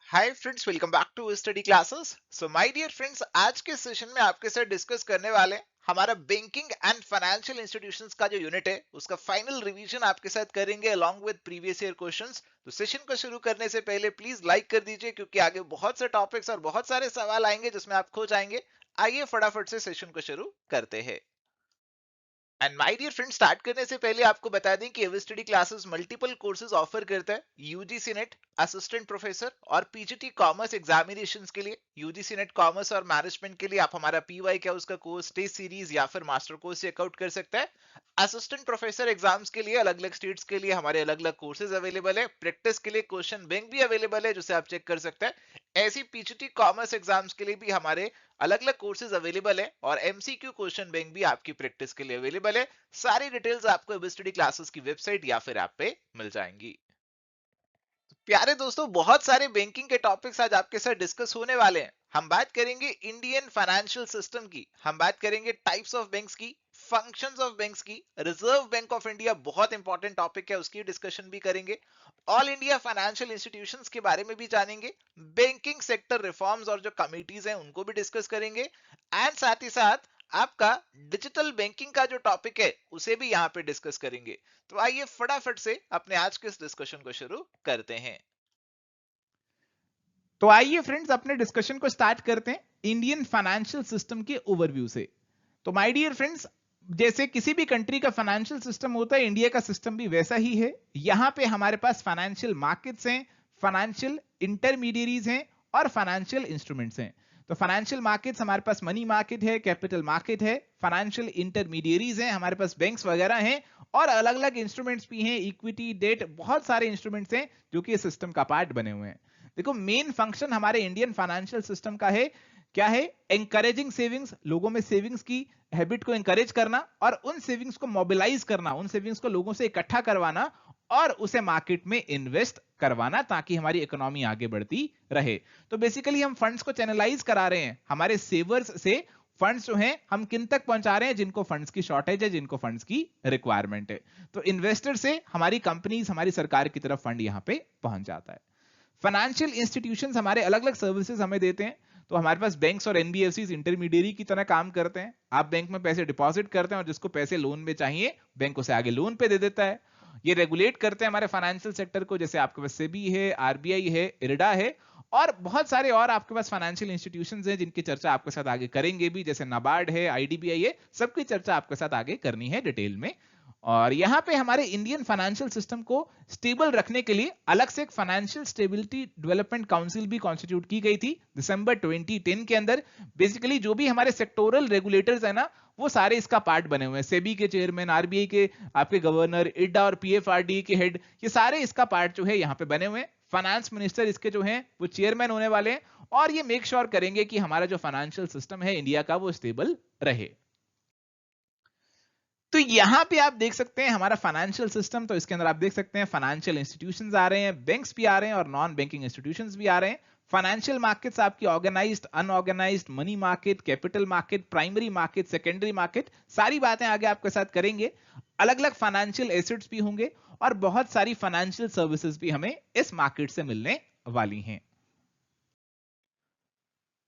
Hi friends, welcome back to study classes. So my dear friends, आज के session में आपके साथ डिस्कस करने वाले हमारा बैंकिंग एंड फाइनेंशियल इंस्टीट्यूशंस का जो यूनिट है उसका फाइनल रिवीजन आपके साथ करेंगे along with previous year questions. तो सेशन को शुरू करने से पहले प्लीज लाइक कर दीजिए क्योंकि आगे बहुत से टॉपिक्स और बहुत सारे सवाल आएंगे जिसमें आप खो जाएंगे। आइए फटाफट से सेशन को शुरू करते हैं। And my dear friend, start करने से पहले आपको बता दें कि AV study classes multiple courses offer करता है यूजीसी नेट, असिस्टेंट प्रोफेसर और पीजीटी कॉमर्स एग्जामिनेशंस के लिए। यूजीसी नेट कॉमर्स और मैनेजमेंट के लिए आप हमारा पीवाई क्या उसका कोर्स, टेस्ट सीरीज या फिर मास्टर कोर्स चेकआउट कर सकते हैं। असिस्टेंट प्रोफेसर एग्जाम्स के लिए अलग अलग स्टेट्स के लिए हमारे अलग अलग कोर्सेज अवेलेबल है। प्रैक्टिस के लिए क्वेश्चन बैंक भी अवेलेबल है जिसे आप चेक कर सकते हैं। ऐसी पीजीटी कॉमर्स एग्जाम्स के लिए भी हमारे अलग अलग कोर्सेज अवेलेबल है और एमसीक्यू क्वेश्चन बैंक भी आपकी प्रैक्टिस के लिए अवेलेबल है। सारी डिटेल्स आपको एबी स्टडी क्लासेस की वेबसाइट या फिर ऐप पे मिल जाएंगी। प्यारे दोस्तों, बहुत सारे बैंकिंग के टॉपिक्स आज आपके साथ डिस्कस होने वाले हैं। हम बात करेंगे इंडियन फाइनेंशियल सिस्टम की, हम बात करेंगे टाइप्स ऑफ बैंक्स की, फंक्शंस ऑफ बैंक्स की, रिजर्व बैंक ऑफ इंडिया बहुत इंपॉर्टेंट टॉपिक है उसकी डिस्कशन भी करेंगे, ऑल इंडिया फाइनेंशियल इंस्टीट्यूशंस के बारे में भी जानेंगे, बैंकिंग सेक्टर रिफॉर्म्स और जो कमिटीज हैं उनको भी डिस्कस करेंगे एंड साथ ही साथ आपका डिजिटल बैंकिंग का जो टॉपिक है उसे भी यहाँ पे डिस्कस करेंगे। तो आइए फटाफट से अपने आज के इस डिस्कशन को शुरू करते हैं। तो आइए फ्रेंड्स अपने डिस्कशन को स्टार्ट करते हैं इंडियन फाइनेंशियल सिस्टम के ओवरव्यू से। तो माय डियर फ्रेंड्स, जैसे किसी भी कंट्री का फाइनेंशियल सिस्टम होता है, इंडिया का सिस्टम भी वैसा ही है। यहां पे हमारे पास फाइनेंशियल मार्केट्स हैं, फाइनेंशियल इंटरमीडियरीज हैं और फाइनेंशियल इंस्ट्रूमेंट्स हैं। तो फाइनेंशियल मार्केट्स हमारे पास मनी मार्केट है, कैपिटल मार्केट है, फाइनेंशियल इंटरमीडियरीज हैं, हमारे पास बैंक्स वगैरह हैं और अलग अलग इंस्ट्रूमेंट्स भी हैं, इक्विटी, डेट, बहुत सारे इंस्ट्रूमेंट्स हैं जो कि इस सिस्टम का पार्ट बने हुए हैं। देखो, मेन फंक्शन हमारे इंडियन फाइनेंशियल सिस्टम का है, क्या है? एंकरेजिंग सेविंग्स, लोगों में सेविंग्स की हैबिट को एंकरेज करना और उन सेविंग्स को मोबिलाइज करना, उन सेविंग्स को लोगों से इकट्ठा करवाना और उसे मार्केट में इन्वेस्ट करवाना ताकि हमारी इकोनॉमी आगे बढ़ती रहे। तो बेसिकली हम फंड्स को चैनलाइज करा रहे हैं, हमारे सेवर्स से फंड्स जो हैं हम किन तक पहुंचा रहे हैं, जिनको फंड्स की शॉर्टेज है, जिनको फंड्स की रिक्वायरमेंट है। तो इन्वेस्टर से हमारी कंपनीज, हमारी सरकार की तरफ फंड यहां पे पहुंच जाता है। फाइनेंशियल इंस्टीट्यूशंस हमारे अलग अलग सर्विसेज हमें देते हैं। तो हमारे पास बैंक्स और एनबीएफसीज इंटरमीडियरी की तरह काम करते हैं। आप बैंक में पैसे डिपॉजिट करते हैं और जिसको पैसे लोन में चाहिए बैंक उसे आगे लोन पे दे देता है। ये रेगुलेट करते हैं हमारे फाइनेंशियल सेक्टर को, जैसे आपके पास सेबी है, आरबीआई है, इरडा है और बहुत सारे और आपके पास फाइनेंशियल इंस्टीट्यूशंस हैं जिनकी चर्चा आपके साथ आगे करेंगे भी, जैसे नाबार्ड है, आईडीबीआई है, सबकी चर्चा आपके साथ आगे करनी है डिटेल में। और यहां पे हमारे इंडियन फाइनेंशियल सिस्टम को स्टेबल रखने के लिए अलग से एक फाइनेंशियल स्टेबिलिटी डेवलपमेंट काउंसिल भी कॉन्स्टिट्यूट की गई थी दिसंबर 2010 के अंदर। बेसिकली जो भी हमारे सेक्टोरल रेगुलेटर्स है ना, वो सारे इसका पार्ट बने हुए हैं। सेबी के चेयरमैन, आरबीआई के आपके गवर्नर, इडा और पीएफआरडी के हेड, ये सारे इसका पार्ट जो है यहाँ पे बने हुए हैं। फाइनेंस मिनिस्टर इसके जो हैं वो चेयरमैन होने वाले हैं और ये मेक श्योर करेंगे कि हमारा जो फाइनेंशियल सिस्टम है इंडिया का वो स्टेबल रहे। तो यहां पे आप देख सकते हैं हमारा फाइनेंशियल सिस्टम। तो इसके अंदर आप देख सकते हैं फाइनेंशियल इंस्टीट्यूशंस आ रहे हैं, बैंक्स भी आ रहे हैं और नॉन बैंकिंग इंस्टीट्यूशंस भी आ रहे हैं। फाइनेंशियल मार्केट्स आपकी organised, unorganised, money market, capital market, primary market, secondary market, सारी बातें आगे आपके साथ करेंगे। अलग अलग फाइनेंशियल एसेट्स भी होंगे और बहुत सारी फाइनेंशियल सर्विसेज भी हमें इस मार्केट से मिलने वाली हैं।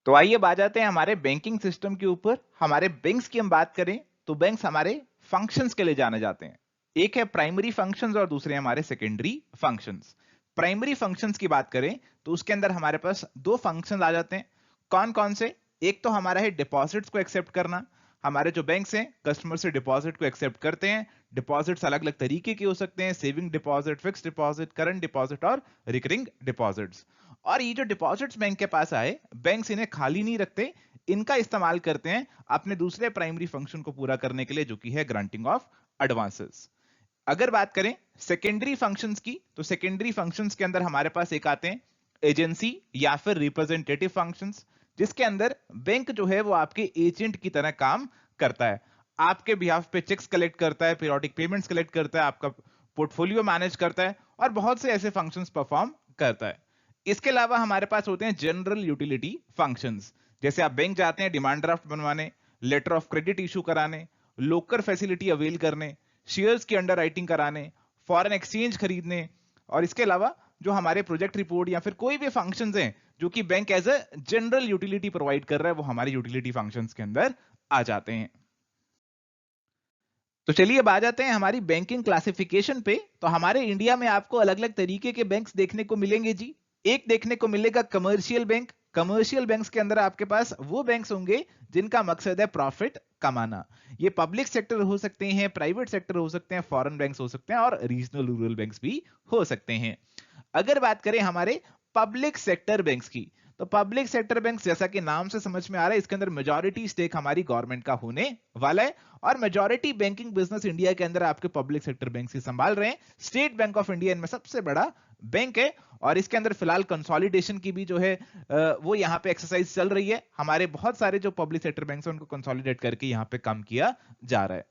तो आइए आ जाते हैं हमारे बैंकिंग सिस्टम के ऊपर। हमारे बैंक्स की हम बात करें तो बैंक्स हमारे फंक्शंस के लिए जाने जाते हैं। एक है प्राइमरी फंक्शंस और दूसरे हमारे सेकेंडरी फंक्शंस। प्राइमरी फंक्शंस की बात करें तो उसके अंदर हमारे पास दो फंक्शंस आ जाते हैं। कौन कौन से? एक तो हमारा है डिपॉजिट्स को एक्सेप्ट करना। हमारे जो बैंक्स हैं कस्टमर से डिपॉजिट को एक्सेप्ट करते हैं। डिपॉजिट्स अलग अलग तरीके के हो सकते हैं, saving deposit, fixed deposit, current deposit और रिकरिंग डिपॉजिट्स। और ये जो डिपॉजिट्स बैंक के पास आए, बैंक्स इन्हें खाली नहीं रखते, इनका इस्तेमाल करते हैं अपने दूसरे प्राइमरी फंक्शन को पूरा करने के लिए, जो कि है ग्रांटिंग ऑफ एडवांसेस। अगर बात करें सेकेंडरी फंक्शंस की, तो सेकेंडरी फंक्शंस के अंदर हमारे पास एक आते हैं एजेंसी या फिर रिप्रेजेंटेटिव फंक्शंस, जिसके अंदर बैंक जो है वो आपके एजेंट की तरह काम करता है। आपके बिहाफ पे चेक्स कलेक्ट करता है, पीरियोडिक पेमेंट्स कलेक्ट करता है, आपका पोर्टफोलियो मैनेज करता है और बहुत से ऐसे फंक्शंस परफॉर्म करता है। इसके अलावा हमारे पास होते हैं जनरल यूटिलिटी फंक्शंस। जैसे आप बैंक जाते हैं डिमांड ड्राफ्ट बनवाने, लेटर ऑफ क्रेडिट इशू कराने, लोकर फैसिलिटी अवेल करने, शेयर्स की अंडर राइटिंग कराने, फॉरेन एक्सचेंज खरीदने और इसके अलावा जो हमारे प्रोजेक्ट रिपोर्ट या फिर कोई भी फंक्शंस हैं जो कि bank as a general utility provide कर रहा है, वो हमारे यूटिलिटी फंक्शंस के अंदर आ जाते हैं। तो चलिए अब आ जाते हैं हमारी बैंकिंग क्लासिफिकेशन पे। तो हमारे इंडिया में आपको अलग अलग तरीके के बैंक्स देखने को मिलेंगे जी। एक देखने को मिलेगा कमर्शियल बैंक। कमर्शियल बैंक्स के अंदर आपके पास वो बैंक्स होंगे जिनका मकसद है प्रॉफिट कमाना। ये पब्लिक सेक्टर हो सकते हैं, प्राइवेट सेक्टर हो सकते हैं, फॉरेन बैंक्स हो सकते हैं और रीजनल रूरल बैंक्स भी हो सकते हैं। अगर बात करें हमारे पब्लिक सेक्टर बैंक्स की, तो पब्लिक सेक्टर बैंक्स जैसा कि नाम से समझ में आ रहा है, इसके अंदर मेजॉरिटी स्टेक हमारी गवर्नमेंट का होने वाला है और मेजॉरिटी बैंकिंग बिजनेस इंडिया के अंदर आपके पब्लिक सेक्टर बैंक ही संभाल रहे हैं। स्टेट बैंक ऑफ इंडिया इनमें सबसे बड़ा बैंक है और इसके अंदर फिलहाल कंसोलिडेशन की भी जो है वो यहाँ पे एक्सरसाइज चल रही है। हमारे बहुत सारे जो पब्लिक सेक्टर बैंक हैं उनको कंसोलिडेट करके यहाँ पे काम किया जा रहा है।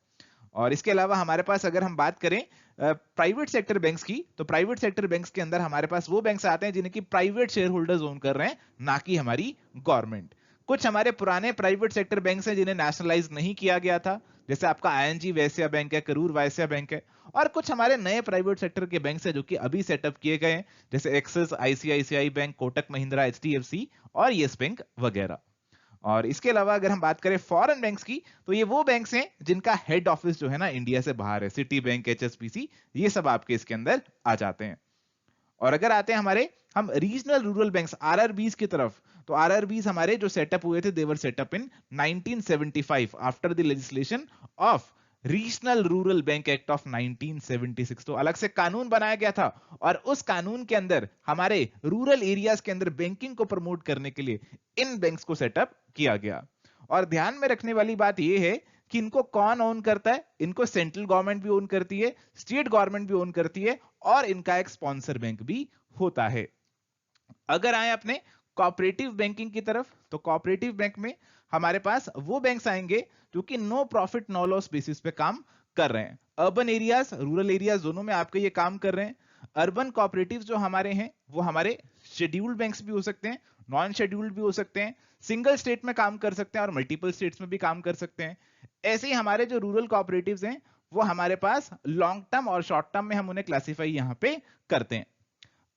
और इसके अलावा हमारे पास अगर हम बात करें प्राइवेट सेक्टर बैंक्स की, तो प्राइवेट सेक्टर बैंक्स के अंदर हमारे पास वो बैंक्स आते हैं जिन्हें की प्राइवेट शेयर होल्डर्स ओन कर रहे हैं, ना कि हमारी गवर्नमेंट। कुछ हमारे पुराने प्राइवेट सेक्टर बैंक्स हैं जिन्हें नेशनलाइज नहीं किया गया था, जैसे आपका आईएनजी वैश्य बैंक है, करूर वैश्य बैंक है। और कुछ हमारे नए प्राइवेट सेक्टर के बैंक्स हैं जो कि अभी सेटअप किए गए हैं, जैसे axis, ICICI bank, Kotak Mahindra, HDFC और येस बैंक वगैरह। और इसके अलावा अगर हम बात करें फॉरेन बैंक्स की, तो ये वो बैंक्स हैं जिनका हेड ऑफिस जो है ना इंडिया से बाहर है, सिटी बैंक, एचएसबीसी, ये सब आपके इसके अंदर आ जाते हैं। और अगर आते हैं हमारे हम रीजनल रूरल बैंक्स आरआरबीज की तरफ, तो आरआरबीज हमारे जो सेटअप हुए थे, they were setup in 1975 after the legislation of regional rural bank act of 1976। तो अलग से कानून बनाया गया था और उस कानून के अंदर हमारे रूरल एरियाज के अंदर बैंकिंग को प्रमोट करने के लिए इन बैंक्स को सेटअप किया गया। और ध्यान में रखने वाली बात यह है कि इनको कौन ओन करता है? इनको सेंट्रल गवर्नमेंट भी ओन करती है, स्टेट गवर्नमेंट भी ओन करती है और इनका एक स्पॉन्सर बैंक भी होता है। अगर आए अपने कोऑपरेटिव बैंकिंग की तरफ, तो कोऑपरेटिव बैंक में हमारे पास वो बैंक्स आएंगे जो कि no profit no loss basis पे काम कर रहे हैं। अर्बन एरियाज, रूरल एरियाज दोनों में आपके ये काम कर रहे हैं। अर्बन कोऑपरेटिव्स जो हमारे हैं वो हमारे शेड्यूल्ड बैंक्स भी हो सकते हैं, नॉन शेड्यूल्ड भी हो सकते हैं, सिंगल स्टेट में काम कर सकते हैं और मल्टीपल स्टेट्स में भी काम कर सकते हैं। ऐसे ही हमारे जो रूरल कोऑपरेटिव्स हैं वो हमारे पास लॉन्ग टर्म और शॉर्ट टर्म में हम उन्हें क्लासिफाई यहां पे करते हैं।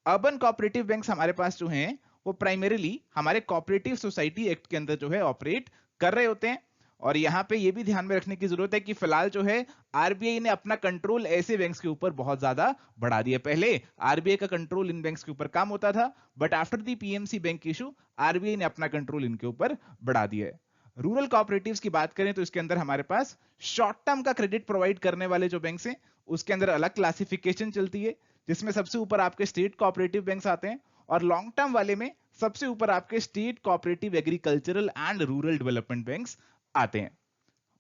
अर्बन कोऑपरेटिव बैंक्स हमारे पास जो हैं वो प्राइमरीली हमारे कोऑपरेटिव सोसाइटी एक्ट के अंदर जो है ऑपरेट कर रहे होते हैं। और यहां पे ये भी ध्यान में रखने की जरूरत है कि फिलहाल जो है आरबीआई ने अपना कंट्रोल ऐसे बैंक्स के ऊपर बहुत ज्यादा बढ़ा दिया। पहले आरबीआई का कंट्रोल इन बैंक्स के ऊपर काम होता था, but after the PMC bank issue RBI ने अपना कंट्रोल इनके ऊपर बढ़ा दिया है। रूरल कोऑपरेटिव्स की बात करें तो इसके अंदर हमारे पास शॉर्ट टर्म का क्रेडिट प्रोवाइड करने वाले जो बैंक्स हैं उसके अंदर अलग क्लासिफिकेशन चलती है, जिसमें सबसे ऊपर आपके स्टेट कोऑपरेटिव बैंक्स आते हैं और लॉन्ग टर्म वाले में सबसे ऊपर आपके state cooperative agricultural and rural development banks आते हैं।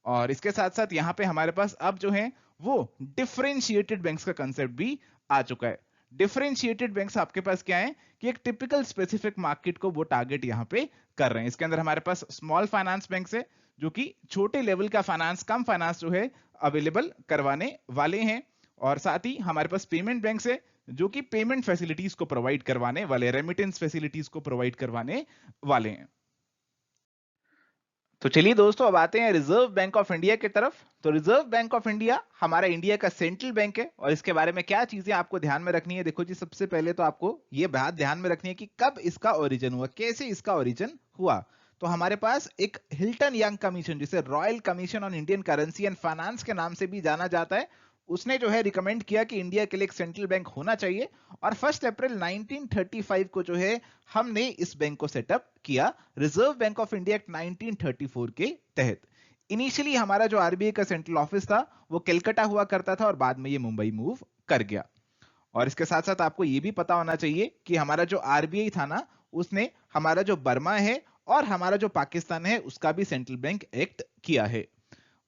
और इसके साथ साथ यहां पे हमारे पास अब जो है वो डिफरेंशिएटेड बैंक्स का कंसेप्ट भी आ चुका है। डिफरेंशिएटेड बैंक्स आपके पास क्या है कि एक टिपिकल स्पेसिफिक मार्केट को वो टारगेट यहां पे कर रहे हैं। इसके अंदर हमारे पास स्मॉल फाइनेंस बैंक्स है जो कि छोटे लेवल का फाइनेंस, कम फाइनेंस जो है अवेलेबल करवाने वाले हैं। और साथ ही हमारे पास पेमेंट बैंक्स है जो कि पेमेंट फैसिलिटीज को प्रोवाइड करवाने वाले, रेमिटेंस फैसिलिटीज को प्रोवाइड करवाने वाले हैं। तो चलिए दोस्तों अब आते हैं रिजर्व बैंक ऑफ इंडिया की तरफ। तो रिजर्व बैंक ऑफ इंडिया हमारा इंडिया का सेंट्रल बैंक है और इसके बारे में क्या चीजें आपको ध्यान में रखनी है। देखो जी, सबसे पहले तो आपको ये बात ध्यान में रखनी है कि कब इसका ओरिजिन हुआ, कैसे इसका ओरिजिन हुआ। तो हमारे पास एक हिल्टन यंग कमीशन, जिसे royal commission on Indian currency and finance के नाम से भी जाना जाता है, उसने जो है रिकमेंड किया कि इंडिया के लिए एक सेंट्रल बैंक होना चाहिए और 1 अप्रैल 1935 को जो है हमने इस बैंक को सेटअप किया, reserve bank of India act 1934 के तहत। इनिशियली हमारा जो आरबीआई का सेंट्रल ऑफिस था वो कलकत्ता हुआ करता था और बाद में ये मुंबई मूव कर गया। और इसके साथ साथ आपको ये भी पता होना चाहिए कि हमारा जो आरबीआई था ना, उसने हमारा जो बर्मा है और हमारा जो पाकिस्तान है उसका भी सेंट्रल बैंक एक्ट किया है।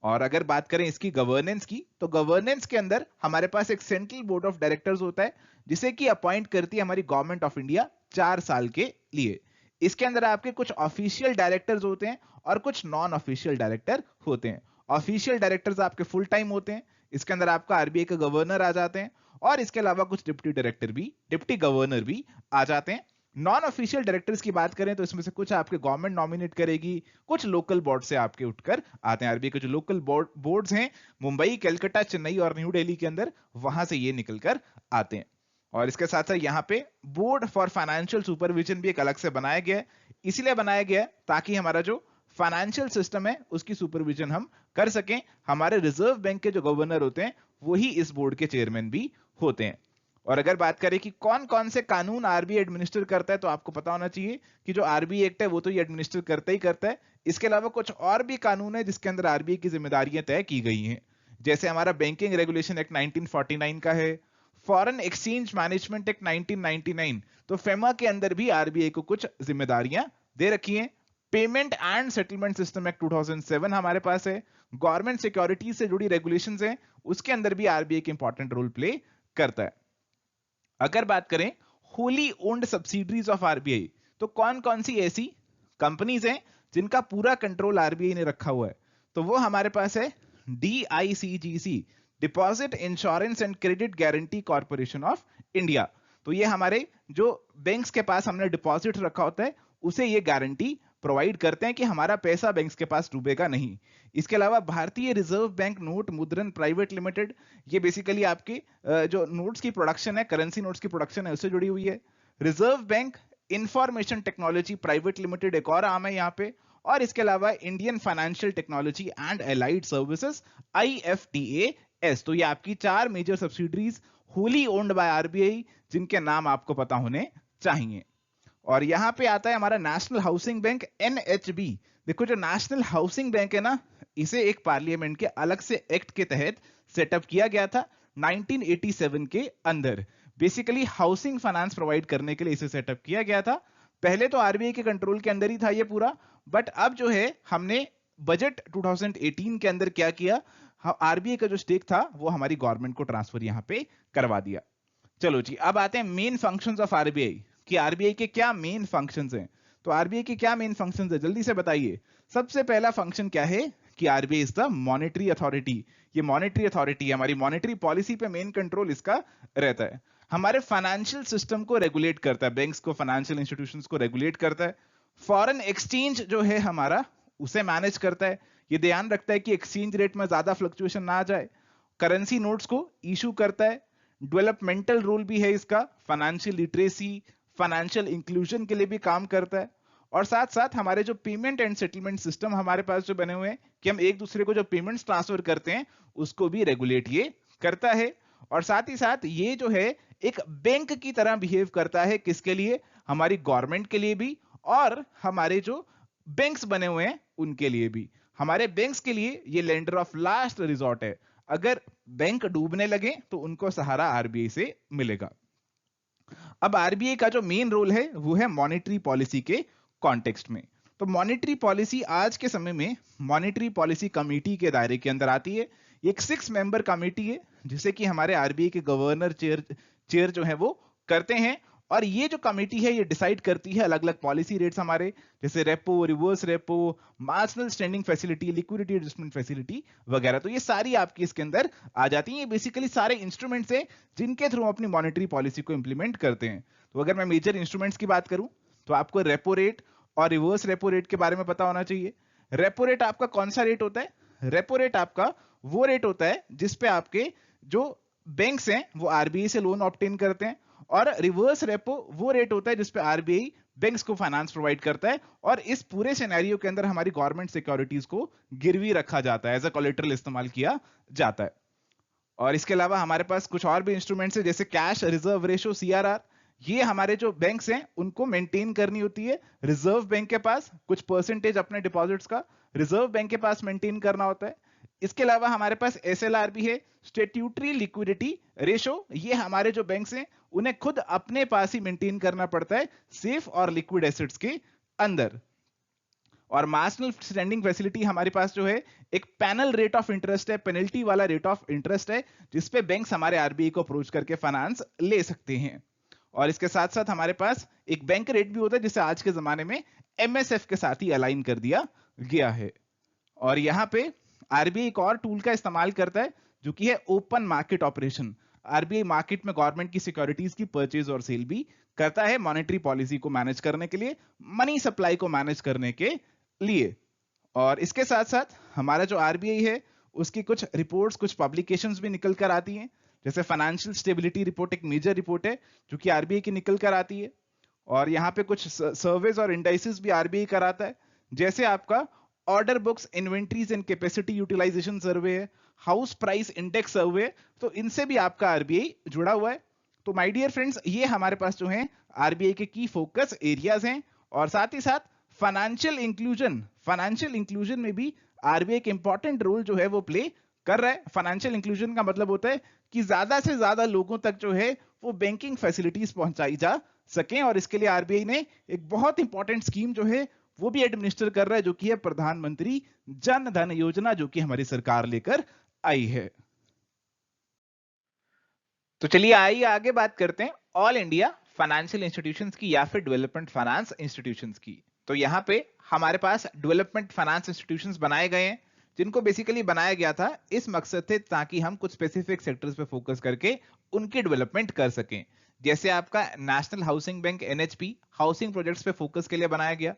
और अगर बात करें इसकी गवर्नेंस की, तो गवर्नेंस के अंदर हमारे पास एक सेंट्रल बोर्ड ऑफ डायरेक्टर्स होता है जिसे कि अपॉइंट करती है हमारी गवर्नमेंट ऑफ इंडिया 4 साल के लिए। इसके अंदर आपके कुछ ऑफिशियल डायरेक्टर्स होते हैं और कुछ नॉन ऑफिशियल डायरेक्टर होते हैं। ऑफिशियल डायरेक्टर्स आपके फुल टाइम होते हैं, इसके अंदर आपका आरबीआई का गवर्नर आ जाते हैं और इसके अलावा कुछ डिप्टी डायरेक्टर भी, डिप्टी गवर्नर भी आ जाते हैं। नॉन ऑफिशियल डायरेक्टर्स की बात करें तो इसमें से कुछ आपके गवर्नमेंट नॉमिनेट करेगी, कुछ लोकल बोर्ड से आपके उठकर आते हैं। आरबीआई के जो लोकल बोर्ड्स हैं मुंबई, कलकत्ता, चेन्नई और न्यू दिल्ली के अंदर, वहां से ये निकलकर आते हैं। और इसके साथ साथ यहाँ पे बोर्ड फॉर फाइनेंशियल सुपरविजन भी एक अलग से बनाया गया है। इसलिए बनाया गया है ताकि हमारा जो फाइनेंशियल सिस्टम है उसकी सुपरविजन हम कर सकें। हमारे रिजर्व बैंक के जो गवर्नर होते हैं वही इस बोर्ड के चेयरमैन भी होते हैं। और अगर बात करें कि कौन कौन से कानून आरबीआई एडमिनिस्टर करता है, तो आपको पता होना चाहिए कि जो आरबीआई एक्ट है वो तो ये एडमिनिस्टर करता ही करता है। इसके अलावा कुछ और भी कानून है जिसके अंदर आरबीआई की जिम्मेदारियां तय की गई हैं। जैसे हमारा बैंकिंग रेगुलेशन एक्ट 1949 का है, फॉरेन एक्सचेंज मैनेजमेंट एक्ट 1999, तो फेमा के अंदर भी आरबीआई को कुछ जिम्मेदारियां दे रखी हैं। Payment and settlement system act 2007 हमारे पास है। गवर्नमेंट सिक्योरिटीज से जुड़ी रेगुलेशंस हैं, उसके अंदर भी आरबीआई एक इंपॉर्टेंट रोल प्ले करता है। अगर बात करें wholly owned subsidiaries of RBI, तो कौन कौन सी ऐसी कंपनीज हैं जिनका पूरा कंट्रोल आरबीआई ने रखा हुआ है, तो वो हमारे पास है DICGC, deposit insurance and credit guarantee corporation of India. तो ये हमारे जो बैंक्स के पास हमने डिपॉजिट रखा होता है उसे ये गारंटी प्रोवाइड करते हैं कि हमारा पैसा बैंक्स के पास डूबेगा नहीं। इसके अलावा भारतीय रिजर्व बैंक नोट मुद्रण प्राइवेट लिमिटेड, ये बेसिकली आपके जो नोट्स की प्रोडक्शन है, करेंसी नोट्स की प्रोडक्शन है, उससे जुड़ी हुई है। Reserve bank information technology private limited एक और आम है यहाँ पे। और इसके अलावा Indian financial technology and allied services IFTAS। तो ये आपकी 4 major subsidiaries wholly owned by RBI, जिनके नाम आपको पता होने चाहिए। और यहां पे आता है हमारा नेशनल हाउसिंग बैंक NHB। देखो जो नेशनल हाउसिंग बैंक है ना, इसे एक पार्लियामेंट के अलग से एक्ट के तहत सेटअप किया गया था 1987 के अंदर। बेसिकली हाउसिंग फाइनेंस प्रोवाइड करने के लिए इसे सेटअप किया गया था। पहले तो आरबीआई के कंट्रोल के अंदर ही था ये पूरा, बट अब जो है हमने बजट 2018 के अंदर क्या किया, आरबीआई का जो स्टेक था वो हमारी गवर्नमेंट को ट्रांसफर यहां पे करवा दिया। चलो जी, अब आते हैं मेन फंक्शंस ऑफ आरबीआई कि आरबीआई के क्या मेन फंक्शंस हैं। तो आरबीआई के क्या मेन फंक्शंस है, जल्दी से बताइए। सबसे पहला फंक्शन क्या है कि RBI is the monetary authority. ये मॉनेटरी अथॉरिटी है, हमारी मॉनेटरी पॉलिसी पे मेन कंट्रोल इसका रहता है। हमारे फाइनेंशियल सिस्टम को रेगुलेट करता है, बैंक्स को, फाइनेंशियल इंस्टीट्यूशंस को रेगुलेट करता है। फॉरेन एक्सचेंज जो है हमारा, उसे मैनेज करता है। ये ध्यान रखता है कि एक्सचेंज रेट में ज्यादा फ्लक्चुएशन ना आ जाए। करेंसी नोट्स को इशू करता है। डेवलपमेंटल रोल भी है इसका, फाइनेंशियल लिटरेसी, फाइनेंशियल इंक्लूजन के लिए भी काम करता है। और साथ साथ हमारे जो पेमेंट एंड सेटलमेंट सिस्टम हमारे पास जो बने हुए हैं कि हम एक दूसरे को जो पेमेंट्स ट्रांसफर करते हैं उसको भी रेगुलेट ये करता है। और साथ ही साथ ये जो है एक बैंक की तरह बिहेव करता है, किसके लिए, हमारी गवर्नमेंट के लिए भी और हमारे जो बैंक्स बने हुए हैं उनके लिए भी। हमारे बैंक्स के लिए ये लेंडर ऑफ लास्ट रिजॉर्ट है, अगर बैंक डूबने लगे तो उनको सहारा आरबीआई से मिलेगा। अब आरबीआई का जो मेन रोल है वो है मॉनेटरी पॉलिसी के कॉन्टेक्स्ट में। तो मॉनेटरी पॉलिसी आज के समय में मॉनेटरी पॉलिसी कमेटी के दायरे के अंदर आती है। एक 6 मेंबर कमेटी है जिसे कि हमारे आरबीआई के गवर्नर चेयर जो है वो करते हैं। और ये जो कमेटी है ये डिसाइड करती है अलग अलग पॉलिसी रेट्स हमारे, जैसे repo, reverse repo, marginal standing facility, liquidity adjustment facility वगैरह। तो ये सारी आपकी इसके अंदर आ जाती हैं। ये बेसिकली सारे इंस्ट्रूमेंट्स हैं जिनके थ्रू अपनी मॉनेटरी पॉलिसी को इंप्लीमेंट करते हैं। तो अगर मैं मेजर इंस्ट्रूमेंट्स की बात करूं तो आपको रेपो रेट और रिवर्स रेपो रेट के बारे में पता होना चाहिए। रेपो रेट आपका कौन सा रेट होता है? रेपो रेट आपका वो रेट होता है जिसपे आपके जो बैंक्स हैं वो आरबीआई से लोन ऑब्टेन करते हैं। और रिवर्स रेपो वो रेट होता है जिसपे आरबीआई बैंक्स को फाइनेंस प्रोवाइड करता है। और इस पूरे सिनेरियो के अंदर हमारी गवर्नमेंट सिक्योरिटीज को गिरवी रखा जाता है, एज अ कोलेटरल इस्तेमाल किया जाता है। और इसके अलावा हमारे पास कुछ और भी इंस्ट्रूमेंट्स है, जैसे कैश रिजर्व रेशो CRR। ये हमारे जो बैंक्स हैं उनको मेंटेन करनी होती है। रिजर्व बैंक के पास कुछ परसेंटेज अपने डिपॉजिट्स का रिजर्व बैंक के पास मेंटेन करना होता है। इसके अलावा हमारे पास SLR भी है, स्टैट्यूटरी लिक्विडिटी रेशो। ये हमारे जो बैंक्स हैं उन्हें खुद अपने पास ही मेंटेन करना पड़ता है सेफ और लिक्विड एसेट्स के अंदर। और मार्जिनल स्टैंडिंग फैसिलिटी हमारे पास जो है एक पैनल रेट ऑफ इंटरेस्ट है, पेनल्टी वाला रेट ऑफ इंटरेस्ट है, जिसपे बैंक्स हमारे आरबीआई को अप्रोच करके फाइनेंस ले सकते हैं। और इसके साथ साथ हमारे पास एक बैंक रेट भी होता है जिसे आज के जमाने में MSF के साथ ही अलाइन कर दिया गया है। और यहां पे आरबीआई एक और टूल का इस्तेमाल करता है जो कि है open market operation. RBI market में गवर्नमेंट की सिक्योरिटीज की परचेज और सेल भी करता है मॉनेटरी पॉलिसी को मैनेज करने के लिए, मनी सप्लाई को मैनेज करने के लिए। और इसके साथ साथ हमारा जो आरबीआई है उसकी कुछ रिपोर्ट्स, कुछ पब्लिकेशंस भी निकल कर आती हैं। जैसे फाइनेंशियल स्टेबिलिटी रिपोर्ट एक मेजर रिपोर्ट है जो कि आरबीआई की निकल कर आती है, और यहाँ पे कुछ सर्वेज और इंडाइसेस भी आरबीआई कराता है, जैसे आपका order books, inventories and capacity utilization survey है, हाउस प्राइस इंडेक्स सर्वे, तो इनसे भी आपका आरबीआई जुड़ा हुआ है। तो माय डियर फ्रेंड्स, ये हमारे पास जो है आरबीआई के की फोकस एरियाज हैं, और साथ ही साथ फाइनेंशियल इंक्लूजन में भी आरबीआई एक इंपॉर्टेंट रोल जो है वो प्ले कर रहा है। फाइनेंशियल इंक्लूजन का मतलब होता है कि ज्यादा से ज्यादा लोगों तक जो है वो बैंकिंग फैसिलिटीज पहुंचाई जा सकें, और इसके लिए आरबीआई ने एक बहुत इंपॉर्टेंट स्कीम जो है वो भी एडमिनिस्टर कर रहा है, जो कि है प्रधानमंत्री जन धन योजना, जो कि हमारी सरकार लेकर आई है। तो चलिए आइए आगे बात करते हैं ऑल इंडिया फाइनेंशियल इंस्टीट्यूशंस की या फिर डेवलपमेंट फाइनेंस इंस्टीट्यूशंस की। तो यहाँ पे हमारे पास डेवलपमेंट फाइनेंस इंस्टीट्यूशंस बनाए गए हैं, जिनको बेसिकली बनाया गया था इस मकसद से ताकि हम कुछ स्पेसिफिक सेक्टर्स पे फोकस करके उनकी डेवलपमेंट कर सकें। जैसे आपका national housing bank NHP housing projects पे फोकस के लिए बनाया गया,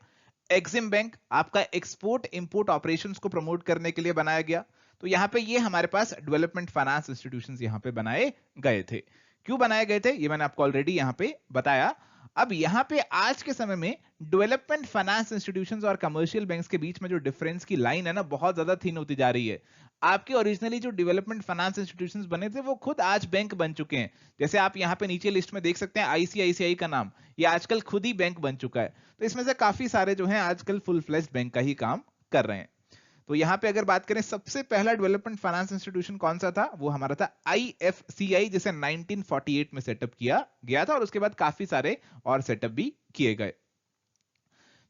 एक्सिम बैंक आपका एक्सपोर्ट इंपोर्ट ऑपरेशंस को प्रमोट करने के लिए बनाया गया। तो यहाँ पे ये हमारे पास डेवलपमेंट फाइनेंस इंस्टीट्यूशंस यहाँ पे बनाए गए थे। क्यों बनाए गए थे ये मैंने आपको ऑलरेडी यहाँ पे बताया। अब यहाँ पे आज के समय में डेवलपमेंट फाइनेंस इंस्टीट्यूशंस और कमर्शियल बैंक्स के बीच में जो डिफरेंस की लाइन है ना, बहुत ज्यादा थिन होती जा रही है। आपके ओरिजिनली जो डेवलपमेंट फाइनेंस इंस्टीट्यूशंस बने थे वो खुद आज बैंक बन चुके हैं। जैसे आप यहाँ पे नीचे लिस्ट में देख सकते हैं आईसीआईसीआई का नाम, ये आजकल खुद ही बैंक बन चुका है। तो इसमें से काफी सारे जो हैं आजकल फुल फ्लेज्ड बैंक का ही काम कर रहे हैं। तो यहाँ पे अगर बात करें सबसे पहला डेवलपमेंट फाइनेंस इंस्टीट्यूशन कौन सा था, वो हमारा था आईएफसीआई, जिसे 1948 में सेटअप किया गया था, और उसके बाद काफी सारे और सेटअप भी किए गए।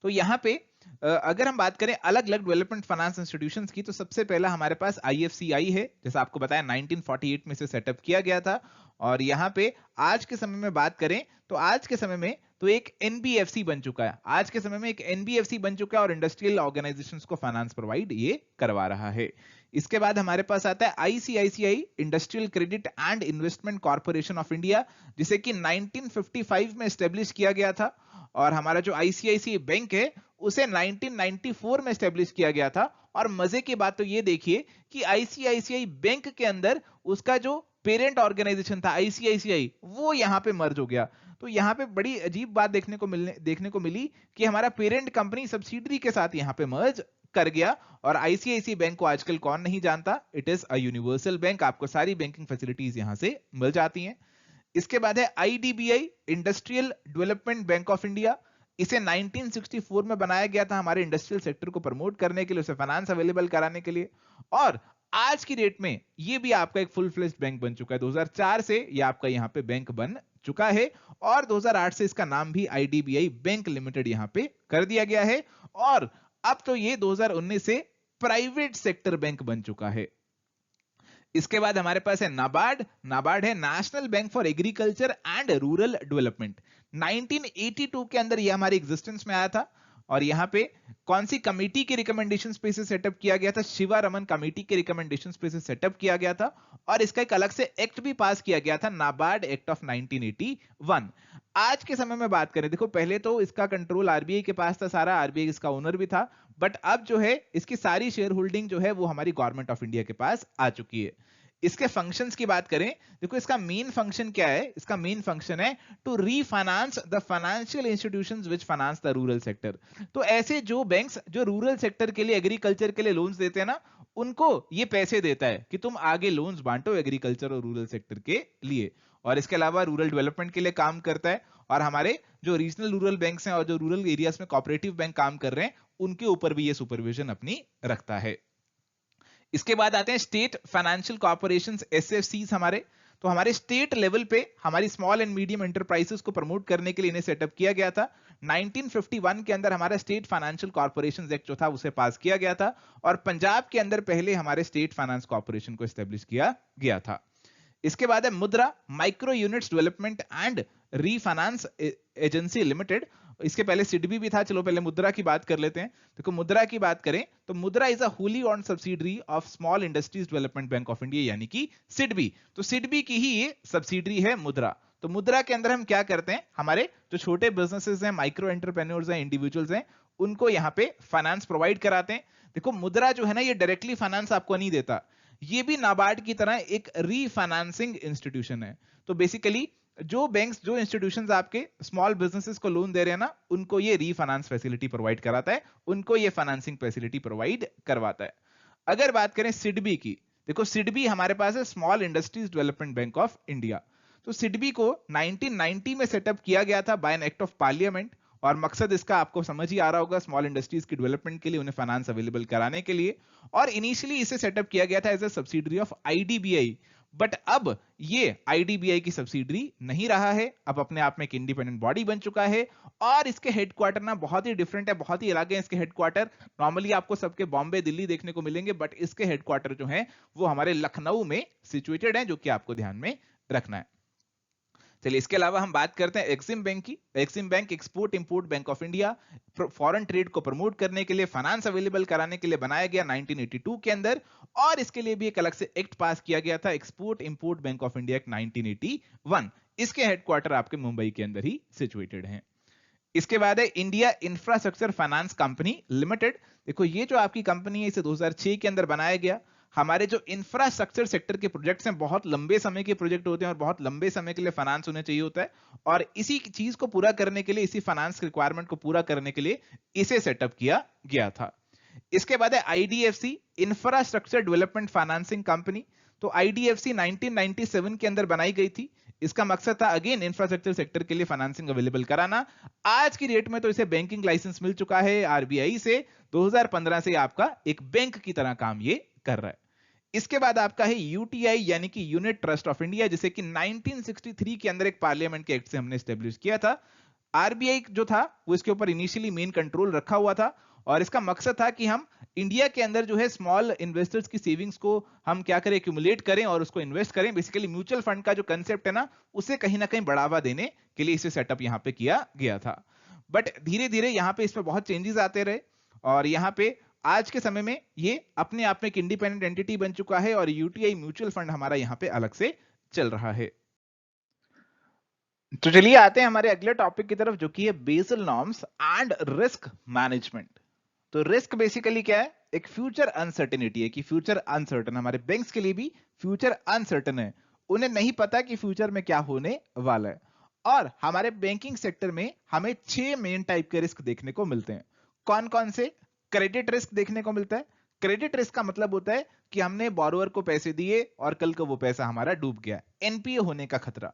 तो यहाँ पे अगर हम बात करें अलग अलग डेवलपमेंट फाइनेंस इंस्टीट्यूशंस की, तो सबसे पहला हमारे पास आईएफसीआई है, जैसा आपको बताया 1948 में से सेटअप किया गया था। और यहाँ पे आज के समय में बात करें तो आज के समय में तो एक एनबीएफसी बन चुका है, आज के समय में एक एनबीएफसी बन चुका है, और इंडस्ट्रियल ऑर्गेनाइजेशंस को फाइनेंस प्रोवाइड ये करवा रहा है। इसके बाद हमारे पास आता है ICICI industrial credit and investment corporation of India, जिसे कि 1955 में एस्टेब्लिश किया गया था। और हमारा जो आईसीआईसीआई बैंक है उसे 1994 में एस्टेब्लिश किया गया था। और मजे की बात तो ये देखिए कि आईसीआईसीआई बैंक के अंदर उसका जो पेरेंट ऑर्गेनाइजेशन था आईसीआईसीआई, वो यहाँ पे मर्ज हो गया। तो यहाँ पे बड़ी अजीब बात देखने को मिली कि हमारा पेरेंट कंपनी सब्सिडरी के साथ यहाँ पे मर्ज कर गया। और आईसीआईसीआई बैंक को आजकल कौन नहीं जानता, it is a universal bank, आपको सारी बैंकिंग फैसिलिटीज यहाँ से मिल जाती हैं। इसके बाद है IDBI industrial development bank of India, इसे 1964 में बनाया गया था हमारे इंडस्ट्रियल सेक्टर को प्रमोट करने के लिए, उसे फाइनेंस अवेलेबल कराने के लिए। और आज की डेट में ये भी आपका एक फुल फ्लेज्ड बैंक बन चुका है। 2004 से ये आपका यहाँ पे बैंक बन चुका है, और 2008 से इसका नाम भी आईडीबीआई बैंक लिमिटेड यहाँ पे कर दिया गया है। और अब तो ये 2019 से प्राइवेट सेक्टर बैंक बन चुका है। इसके बाद हमारे पास है नाबार्ड है national bank for agriculture and rural development. 1982 के अंदर ये हमारी एग्जिस्टेंस में आया था, और यहाँ पे कौन सी कमेटी के रिकमेंडेशंस पे से सेटअप किया गया था, शिवा रमन कमेटी के रिकमेंडेशंस पे से सेटअप किया गया था। और इसका एक अलग से एक्ट भी पास किया गया था, नाबार्ड एक्ट ऑफ 1981। आज के समय में बात करें, देखो पहले तो इसका कंट्रोल आरबीआई के पास था सारा, आरबीआई इसका ओनर भी था, बट अब जो है इसकी सारी शेयर होल्डिंग जो है वो हमारी गवर्नमेंट ऑफ इंडिया के पास आ चुकी है। इसके फंक्शंस की बात करें, देखो इसका मेन फंक्शन क्या है, इसका मेन फंक्शन है to refinance the financial institutions which finance the rural sector. तो ऐसे जो बैंक्स जो रूरल सेक्टर के लिए, एग्रीकल्चर के लिए लोन्स देते हैं ना, उनको ये पैसे देता है कि तुम आगे लोन्स बांटो एग्रीकल्चर और रूरल सेक्टर के लिए। और इसके अलावा रूरल डेवलपमेंट के लिए काम करता है, और हमारे जो रीजनल रूरल बैंक्स हैं और जो रूरल एरियाज में कोऑपरेटिव बैंक काम कर रहे हैं उनके ऊपर भी ये सुपरविजन अपनी रखता है। इसके बाद आते हैं स्टेट फाइनेंशियल कॉर्पोरेशंस एसएफसीज हमारे। तो हमारे स्टेट लेवल पे हमारी स्मॉल एंड मीडियम एंटरप्राइजेस को प्रमोट करने के लिए इन्हें सेटअप किया गया था। 1951 के अंदर हमारा स्टेट फाइनेंशियल कॉर्पोरेशंस एक्ट जो था उसे पास किया गया था, और पंजाब के अंदर पहले हमारे स्टेट फाइनेंस कॉर्पोरेशन को एस्टेब्लिश किया गया था। इसके बाद है मुद्रा micro units development and refinance agency limited, इसके पहले सिडबी भी था। चलो पहले मुद्रा की बात कर लेते हैं। देखो मुद्रा की बात करें तो मुद्रा is a wholly owned subsidiary of small industries development bank of India, यानी कि सिडबी। तो सिडबी की ही ये सब्सिडरी है मुद्रा। तो मुद्रा के अंदर हम क्या करते हैं, हमारे जो छोटे बिजनेसेस हैं, माइक्रो एंटरप्रेन्योर्स हैं, इंडिविजुअल्स हैं, उनको यहाँ पे फाइनेंस प्रोवाइड कराते हैं। देखो मुद्रा जो है ना, ये डायरेक्टली फाइनेंस आपको नहीं देता, ये भी नाबार्ड की तरह एक रीफाइनेंसिंग इंस्टीट्यूशन है। तो बेसिकली जो बैंक्स, जो इंस्टीट्यूशंस आपके स्मॉल बिजनेसेस को लोन दे रहे हैं ना, उनको ये रीफाइनेंस फैसिलिटी प्रोवाइड कराता है, उनको ये फाइनेंसिंग फैसिलिटी प्रोवाइड करवाता है। अगर बात करें सिडबी की, देखो सिडबी हमारे पास है small industries development bank of India. तो सिडबी को 1990 में सेटअप किया गया था by an act of parliament, और मकसद इसका आपको समझ ही आ रहा होगा, स्मॉल इंडस्ट्रीज की डेवलपमेंट के लिए, उन्हें फाइनेंस अवेलेबल कराने के लिए। और इनिशियली इसे सेटअप किया गया था as a subsidiary of IDBI, but अब ये आईडीबीआई की सब्सिडरी नहीं रहा है, अब अपने आप में एक इंडिपेंडेंट बॉडी बन चुका है। और इसके हेडक्वार्टर ना बहुत ही डिफरेंट है, बहुत ही अलग है इसके हेडक्वार्टर। नॉर्मली आपको सबके बॉम्बे, दिल्ली देखने को मिलेंगे, बट इसके हेडक्वार्टर जो है वो हमारे लखनऊ में सिचुएटेड है, जो कि आपको ध्यान में रखना है। चलिए इसके अलावा हम बात करते हैं एक्सिम बैंक की। Exim bank export import bank of India, foreign trade को प्रमोट करने के लिए, फाइनेंस अवेलेबल कराने के लिए बनाया गया 1982 के अंदर, और इसके लिए भी एक अलग से एक्ट पास किया गया था, export import bank of India act 1981। इसके हेडक्वार्टर आपके मुंबई के अंदर ही सिचुएटेड हैं। इसके बाद है India infrastructure finance company limited. देखो ये जो आपकी कंपनी है, इसे 2006 के अंदर बनाया गया। हमारे जो इंफ्रास्ट्रक्चर सेक्टर के प्रोजेक्ट्स हैं, बहुत लंबे समय के प्रोजेक्ट होते हैं और बहुत लंबे समय के लिए फाइनेंस होने चाहिए होता है, और इसी चीज को पूरा करने के लिए, इसी फाइनेंस रिक्वायरमेंट को पूरा करने के लिए इसे सेटअप किया गया था। इसके बाद है IDFC infrastructure development financing company. तो आईडीएफसी 1997 के अंदर बनाई गई थी। इसका मकसद था अगेन इंफ्रास्ट्रक्चर सेक्टर के लिए फाइनेंसिंग अवेलेबल कराना। आज की डेट में तो इसे बैंकिंग लाइसेंस मिल चुका है आरबीआई से। 2015 से आपका एक बैंक की तरह काम ये कर रहा है। इसके बाद आपका है यूटीआई यानी कि यूनिट ट्रस्ट ऑफ इंडिया, जिसे कि 1963 के अंदर एक पार्लियामेंट के एक्ट से हमने स्टेब्लिश किया था। आरबीआई जो था वो इसके ऊपर इनिशियली मेन कंट्रोल रखा हुआ था, और इसका मकसद था कि हम इंडिया के अंदर जो है स्मॉल इन्वेस्टर्स की सेविंग्स को हम क्या करें, एक्यूमुलेट करें और उसको इन्वेस्ट करें। बेसिकली म्यूचुअल फंड का जो कंसेप्ट है ना, उसे कहीं ना कहीं बढ़ावा देने के लिए इसे सेटअप यहां पे किया गया था। बट धीरे धीरे यहां पे इसमें बहुत चेंजेस आते रहे, और यहां पे आज के समय में ये अपने आप में एक इंडिपेंडेंट एंटिटी बन चुका है, और यूटीआई म्यूचुअल फंड हमारा यहां पे अलग से चल रहा है। तो चलिए आते हैं हमारे अगले टॉपिक की तरफ, जो कि है Basel norms and risk management. तो रिस्क बेसिकली क्या है, एक फ्यूचर अनसर्टेनिटी है, कि फ्यूचर अनसर्टन, हमारे बैंक्स के लिए भी फ्यूचर अनसर्टन है, उन्हें नहीं पता कि फ्यूचर में क्या होने वाला है। और हमारे बैंकिंग सेक्टर में हमें 6 मेन टाइप के रिस्क देखने को मिलते हैं। कौन कौन से? क्रेडिट रिस्क देखने को मिलता है। क्रेडिट रिस्क का मतलब होता है कि हमने बोरोवर को पैसे दिए और कल को वो पैसा हमारा डूब गया, एनपीए होने का खतरा।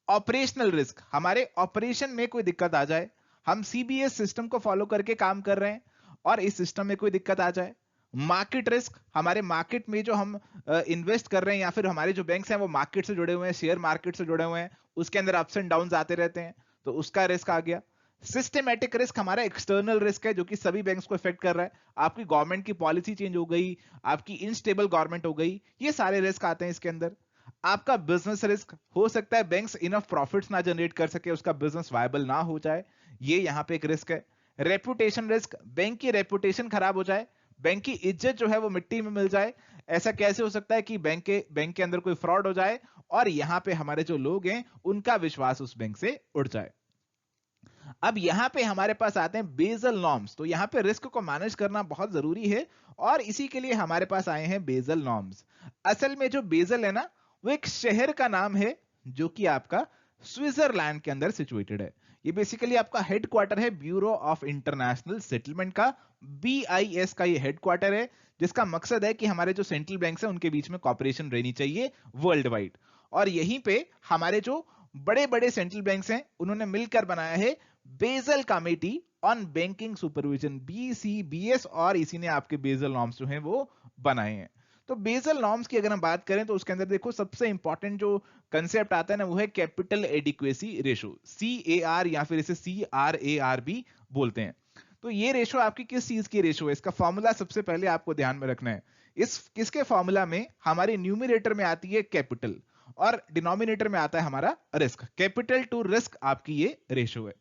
ऑपरेशनल रिस्क, हमारे ऑपरेशन में कोई दिक्कत आ जाए, हम सीबीएस सिस्टम को फॉलो करके काम कर रहे हैं और इस सिस्टम में कोई दिक्कत आ जाए। मार्केट रिस्क, हमारे मार्केट में जो हम इन्वेस्ट कर रहे हैं या फिर हमारे जो बैंक्स हैं वो मार्केट से जुड़े हुए हैं, शेयर मार्केट से जुड़े हुए हैं, उसके अंदर अप्स एंड डाउन्स आते रहते हैं, तो उसका रिस्क आ गया। सिस्टेमेटिक रिस्क हमारा एक्सटर्नल रिस्क है, जो कि सभी बैंक्स को इफेक्ट कर रहा है। आपकी गवर्नमेंट की पॉलिसी चेंज हो गई, आपकी इनस्टेबल गवर्नमेंट हो गई, ये सारे रिस्क आते हैं इसके अंदर। आपका बिजनेस रिस्क, हो सकता है बैंक्स इनफ प्रॉफिट्स ना जनरेट कर सके, उसका बिजनेस वायबल ना हो जाए, ये यहां पे एक रिस्क है। रेपुटेशन रिस्क, बैंक की रेपुटेशन खराब हो जाए, बैंक की इज्जत जो है वो मिट्टी में मिल जाए। ऐसा कैसे हो सकता है कि बैंक के अंदर कोई फ्रॉड हो जाए और यहां पे हमारे जो लोग हैं उनका विश्वास उस बैंक से उड़ जाए। अब यहां पे हमारे पास आते हैं बेसल नॉर्म्स। तो यहां पे रिस्क को मैनेज करना बहुत जरूरी है, और इसी के लिए हमारे पास आए हैं बेसल नॉर्म्स। असल में जो बेसल है ना, वो एक शहर का नाम है जो कि आपका स्विट्जरलैंड के अंदर सिचुएटेड है। ये बेसिकली आपका हेडक्वार्टर है ब्यूरो ऑफ इंटरनेशनल सेटलमेंट का, BIS का ये हेडक्वार्टर है, जिसका मकसद है कि हमारे जो सेंट्रल बैंक्स हैं उनके बीच में कॉपरेशन रहनी चाहिए वर्ल्ड वाइड। और यहीं पे हमारे जो बड़े बड़े सेंट्रल बैंक्स हैं उन्होंने मिलकर बनाया है basal committee on banking supervision, BCBS, और इसी ने आपके बेसल नॉर्म्स जो हैं वो बनाए हैं। तो बेसल नॉर्म्स की अगर हम बात करें तो उसके अंदर देखो सबसे इंपॉर्टेंट जो कंसेप्ट आता है ना, वो है कैपिटल एडिक्वेसी रेशो, CAR, या फिर इसे CRAR भी बोलते हैं। तो ये रेशो आपकी किस चीज की रेशो है, इसका फॉर्मूला सबसे पहले आपको ध्यान में रखना है। किसके फॉर्मूला में हमारे न्यूमरेटर में आती है कैपिटल और डिनोमिनेटर में आता है हमारा रिस्क। कैपिटल टू रिस्क आपकी ये रेशो है।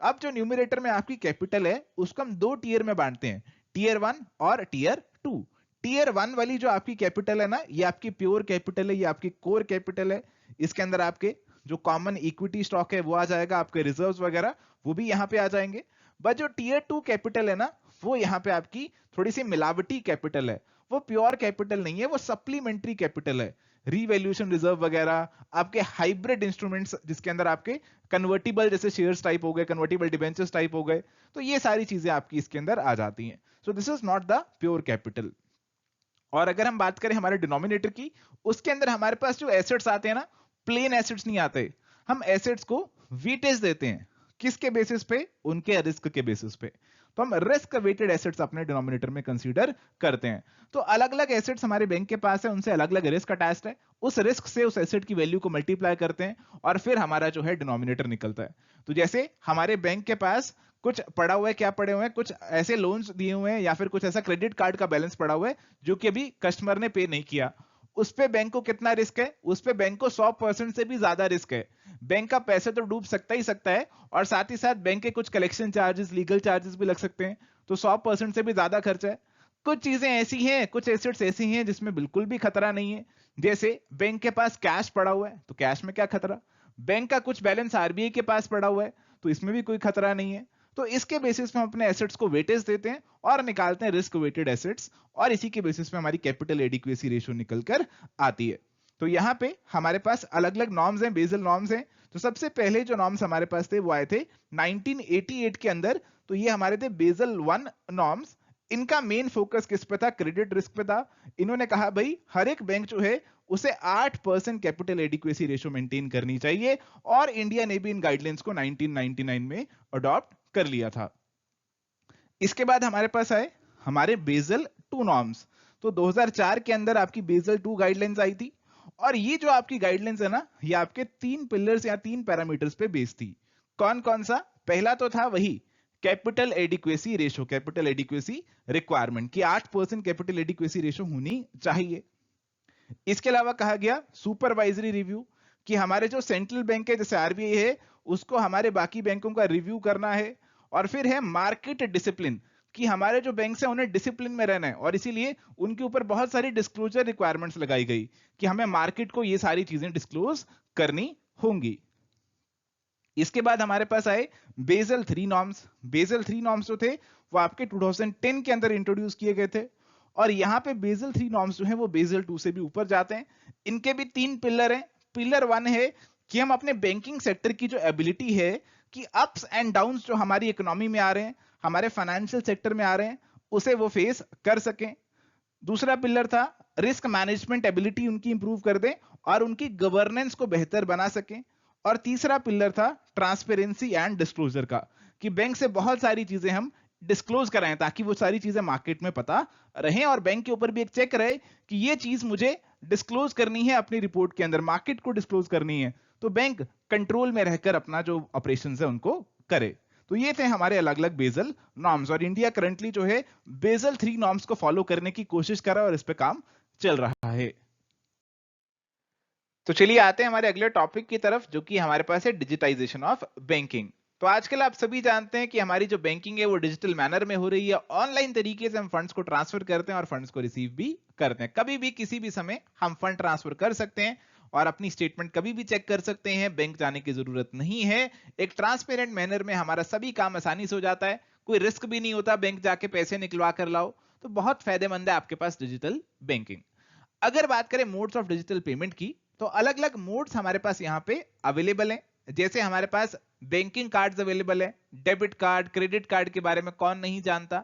अब जो न्यूमरेटर में आपकी कैपिटल है उसको हम 2 टीयर में बांटते हैं, टीयर 1 और टीयर 2। टीयर 1 वाली जो आपकी कैपिटल है ना, ये आपकी प्योर कैपिटल है, ये आपकी कोर कैपिटल है। इसके अंदर आपके जो कॉमन इक्विटी स्टॉक है वो आ जाएगा, आपके रिजर्व्स वगैरह वो भी यहाँ पे आ जाएंगे। बट जो टीयर 2 कैपिटल है ना, वो यहाँ पे आपकी थोड़ी सी मिलावटी कैपिटल है, वो प्योर कैपिटल नहीं है, वो सप्लीमेंट्री कैपिटल है। रीवैल्यूएशन रिजर्व वगैरह, आपके हाइब्रिड इंस्ट्रूमेंट्स जिसके अंदर आपके कन्वर्टिबल जैसे शेयर्स टाइप हो गए, कन्वर्टिबल डिबेंचर्स टाइप हो गए, तो ये सारी चीजें आपकी इसके अंदर आ जाती हैं। So this is not the pure capital. और अगर हम बात करें हमारे डिनोमिनेटर की, उसके अंदर हमारे पास जो एसेट्स आते हैं ना, प्लेन एसेट्स नहीं आते, हम एसेट्स को वेटेज देते हैं। किसके बेसिस पे? उनके रिस्क के बेसिस पे। तो हम रिस्क वेटेड एसेट्स अपने डिनोमिनेटर में कंसीडर करते हैं। तो अलग अलग एसेट्स हमारे बैंक के पास है, उनसे अलग अलग रिस्क अटैच्ड है, उस रिस्क से उस एसेट की वैल्यू को मल्टीप्लाई करते हैं और फिर हमारा जो है डिनोमिनेटर निकलता है। तो जैसे हमारे बैंक के पास कुछ पड़ा हुआ है, क्या पड़े हुए हैं, कुछ ऐसे लोन्स दिए हुए हैं या फिर कुछ ऐसा क्रेडिट कार्ड का बैलेंस पड़ा हुआ है जो कि अभी कस्टमर ने पे नहीं किया, उस पे बैंक को कितना रिस्क है? उस पे बैंक को 100% से भी ज्यादा रिस्क है। बैंक का पैसे तो डूब सकता ही सकता है और साथ ही साथ बैंक के कुछ कलेक्शन चार्जेस, लीगल चार्जेस भी लग सकते हैं, तो 100% से भी ज्यादा खर्चा है। कुछ चीजें ऐसी हैं, कुछ एसेट्स ऐसी हैं जिसमें बिल्कुल भी खतरा नहीं है। जैसे बैंक के पास कैश पड़ा हुआ है, तो कैश में क्या खतरा? बैंक का कुछ बैलेंस आरबीआई के पास पड़ा हुआ है, तो इसमें भी कोई खतरा नहीं है। तो इसके बेसिस पे हम अपने एसेट्स को वेटेज देते हैं और निकालते हैं रिस्क वेटेड एसेट्स, और इसी के बेसिस पे हमारी कैपिटल एडिक्वेसी रेशियो निकल कर आती है। तो यहाँ पे हमारे पास अलग अलग नॉर्म्स हैं, बेसल नॉर्म्स हैं। तो सबसे पहले जो नॉर्म्स हमारे पास थे वो आए थे 1988 के अंदर, तो ये हमारे थे बेसल 1 नॉर्म्स। इनका मेन फोकस किस पे था? क्रेडिट रिस्क पे था। इन्होंने कहा भाई हर एक बैंक जो है उसे 8% कैपिटल एडिक्वेसी रेशियो मेंटेन करनी चाहिए, और इंडिया ने भी इन गाइडलाइंस को 1999 में अडॉप्ट कर लिया था। इसके बाद हमारे पास आए हमारे बेसल 2 नॉर्म्स। तो 2004 के अंदर आपकी बेसल 2 गाइडलाइंस आई थी, और ये जो आपकी गाइडलाइंस है ना, ये आपके 3 पिलर्स या 3 पैरामीटर्स पे बेस्ड थी। कौन कौन सा? पहला तो था वही capital adequacy ratio, capital adequacy requirement की 8% कैपिटल एडिक्वेसी रेशियो होनी चाहिए। इसके अलावा कहा गया सुपरवाइजरी रिव्यू, कि हमारे जो सेंट्रल बैंक है जैसे आरबीआई है, उसको हमारे बाकी बैंकों का रिव्यू करना है। और फिर है मार्केट डिसिप्लिन, कि हमारे जो बैंक है उन्हें डिसिप्लिन में रहना है, और इसीलिए उनके ऊपर बहुत सारी डिस्क्लोजर रिक्वायरमेंट्स लगाई गई कि हमें मार्केट को ये सारी चीजें डिस्क्लोज करनी होंगी। इसके बाद हमारे पास आए बेसल 3 नॉर्म्स। बेसल 3 नॉर्म्स जो थे वो आपके 2010 के अंदर इंट्रोड्यूस किए गए थे, और यहां पे बेसल 3 नॉर्म्स जो है वो बेसल 2 से भी ऊपर जाते हैं। इनके भी 3 पिलर हैं। पिलर 1 है कि हम अपने बैंकिंग सेक्टर की जो एबिलिटी है कि अप्स एंड डाउन्स जो हमारी इकोनॉमी में आ रहे हैं, हमारे फाइनेंशियल सेक्टर में आ रहे हैं, उसे वो फेस कर सकें। दूसरा पिलर था रिस्क मैनेजमेंट एबिलिटी उनकी इंप्रूव कर दें और उनकी गवर्नेंस को बेहतर बना सकें। और तीसरा पिलर था ट्रांसपेरेंसी एंड डिस्क्लोजर का, कि बैंक से बहुत सारी चीजें हम डिस्क्लोज कराएं ताकि वो सारी चीजें मार्केट में पता रहें, और बैंक के ऊपर भी एक चेक रहे कि ये चीज मुझे डिस्क्लोज करनी है अपनी रिपोर्ट के अंदर, मार्केट को डिस्क्लोज करनी है, तो बैंक कंट्रोल में रहकर अपना जो ऑपरेशंस है उनको करे। तो ये थे हमारे अलग अलग बेसल नॉर्म्स, और इंडिया करंटली जो है बेसल 3 नॉर्म्स को फॉलो करने की कोशिश कर रहा है और इस पे काम चल रहा है। तो चलिए आते हैं हमारे अगले टॉपिक की तरफ, जो कि हमारे पास है डिजिटाइजेशन ऑफ बैंकिंग। तो आजकल आप सभी जानते हैं कि हमारी जो बैंकिंग है वो डिजिटल मैनर में हो रही है। ऑनलाइन तरीके से हम फंड्स को ट्रांसफर करते हैं और फंड्स को रिसीव भी करते हैं। कभी भी किसी भी समय हम फंड ट्रांसफर कर सकते हैं और अपनी स्टेटमेंट कभी भी चेक कर सकते हैं। बैंक जाने की जरूरत नहीं है। एक ट्रांसपेरेंट मैनर में हमारा सभी काम आसानी से हो जाता है, कोई रिस्क भी नहीं होता बैंक जाके पैसे निकलवा कर लाओ। तो बहुत फायदेमंद है आपके पास डिजिटल बैंकिंग। अगर बात करें मोड्स ऑफ डिजिटल पेमेंट की, तो अलग अलग मोड्स हमारे पास यहाँ पे अवेलेबल हैं। जैसे हमारे पास बैंकिंग कार्ड्स अवेलेबल है, डेबिट कार्ड, क्रेडिट कार्ड के बारे में कौन नहीं जानता।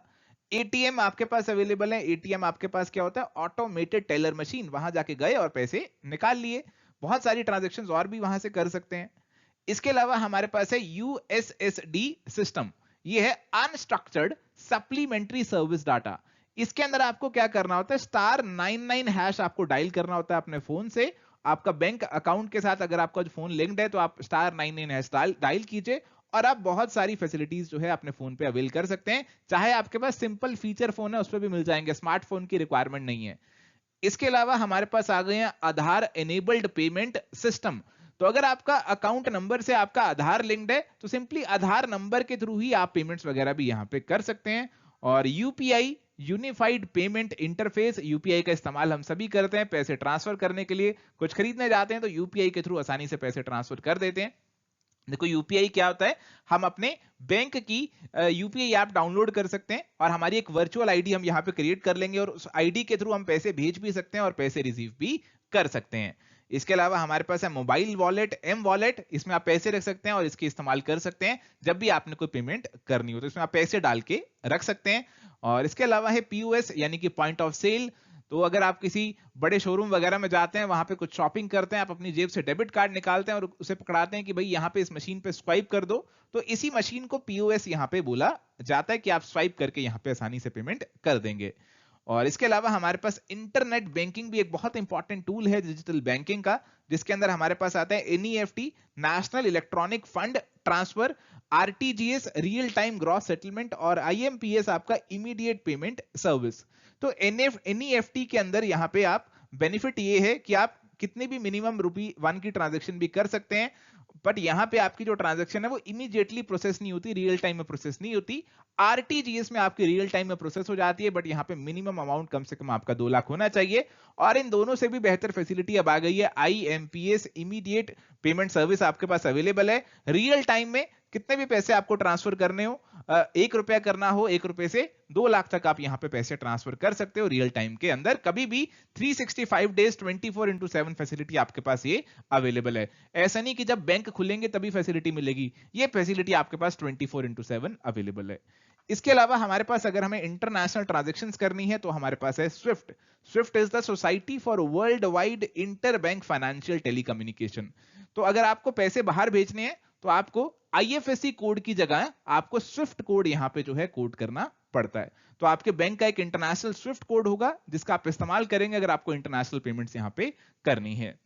एटीएम आपके पास अवेलेबल है। एटीएम आपके पास क्या होता है? ऑटोमेटेड टेलर मशीन, वहां जाके गए और पैसे निकाल लिए। बहुत सारी ट्रांजैक्शंस और भी वहां से कर सकते हैं। इसके अलावा हमारे पास है यूएसएसडी सिस्टम, ये है अनस्ट्रक्चर्ड सप्लीमेंट्री सर्विस डाटा। इसके अंदर आपको क्या करना होता है? *99# आपको डायल करना होता है अपने फोन से। आपका बैंक अकाउंट के साथ अगर आपका जो फोन लिंक्ड है तो आप *99# डायल कीजिए और आप बहुत सारी फैसिलिटीज जो है अपने फोन पे अवेल कर सकते हैं। चाहे आपके पास सिंपल फीचर फोन है उस पर भी मिल जाएंगे, स्मार्टफोन की रिक्वायरमेंट नहीं है। इसके अलावा हमारे पास आ गए हैं आधार एनेबल्ड पेमेंट सिस्टम। तो अगर आपका अकाउंट नंबर से आपका आधार लिंक्ड है तो सिंपली आधार नंबर के थ्रू ही आप पेमेंट्स वगैरह भी यहां पे कर सकते हैं। और UPI, unified payment interface, UPI का इस्तेमाल हम सभी करते हैं पैसे ट्रांसफर करने के लिए। कुछ खरीदने जाते हैं तो यूपीआई के थ्रू आसानी से पैसे ट्रांसफर कर देते हैं। देखो यूपीआई क्या होता है, हम अपने बैंक की यूपीआई ऐप डाउनलोड कर सकते हैं और हमारी एक वर्चुअल आईडी हम यहाँ पे क्रिएट कर लेंगे और उस आईडी के थ्रू हम पैसे भेज भी सकते हैं और पैसे रिसीव भी कर सकते हैं। इसके अलावा हमारे पास है मोबाइल वॉलेट, एम वॉलेट, इसमें आप पैसे रख सकते हैं और इसके इस्तेमाल कर सकते हैं जब भी आपने कोई पेमेंट करनी हो तो इसमें आप पैसे डाल के रख सकते हैं। और इसके अलावा है पीओएस यानी कि पॉइंट ऑफ सेल। तो अगर आप किसी बड़े शोरूम वगैरह में जाते हैं, वहां पे कुछ शॉपिंग करते हैं, आप अपनी जेब से डेबिट कार्ड निकालते हैं और उसे पकड़ाते हैं कि भाई यहाँ पे इस मशीन पे स्वाइप कर दो, तो इसी मशीन को पीओएस यहाँ पे बोला जाता है कि आप स्वाइप करके यहाँ पे आसानी से पेमेंट कर देंगे। और इसके अलावा हमारे पास इंटरनेट बैंकिंग भी एक बहुत इंपॉर्टेंट टूल है डिजिटल बैंकिंग का, जिसके अंदर हमारे पास आता है NEFT, national electronic fund transfer, RTGS, real time gross settlement, और आईएमपीएस आपका इमीडिएट पेमेंट सर्विस। तो एनईएफटी के अंदर यहाँ पे आप बेनिफिट ये है कि आप कितने भी मिनिमम ₹1 की ट्रांजैक्शन भी कर सकते हैं, बट यहाँ पे आपकी जो ट्रांजैक्शन है वो इमीडिएटली प्रोसेस नहीं होती, रियल टाइम में प्रोसेस नहीं होती। आरटीजीएस में आपकी रियल टाइम में प्रोसेस हो जाती है, बट यहाँ पे मिनिमम अमाउंट कम से कम आपका 2 लाख होना चाहिए। और इन दोनों से भी बेहतर फैसिलिटी अब आ गई है, आईएमपीएस इमीडिएट पेमेंट सर्विस आपके पास अवेलेबल है। रियल टाइम में कितने भी पैसे आपको ट्रांसफर करने हो, 1 रुपया करना हो, 1 रुपए से 2 लाख तक आप यहाँ पे पैसे ट्रांसफर कर सकते हो रियल टाइम के अंदर, कभी भी 365 डेज 24/7 फैसिलिटी आपके पास ये अवेलेबल है। ऐसा नहीं कि जब बैंक खुलेंगे तभी फैसिलिटी मिलेगी, ये फैसिलिटी आपके पास 24/7 अवेलेबल है। इसके अलावा हमारे पास अगर हमें इंटरनेशनल ट्रांजैक्शंस करनी है तो हमारे पास है Swift. Swift is the society for world wide inter bank financial telecommunication. तो अगर आपको पैसे बाहर भेजने हैं तो आपको आईएफएससी कोड की जगह आपको स्विफ्ट कोड यहां पे जो है कोड करना पड़ता है। तो आपके बैंक का एक इंटरनेशनल स्विफ्ट कोड होगा जिसका आप इस्तेमाल करेंगे अगर आपको इंटरनेशनल पेमेंट्स यहां पे करनी है।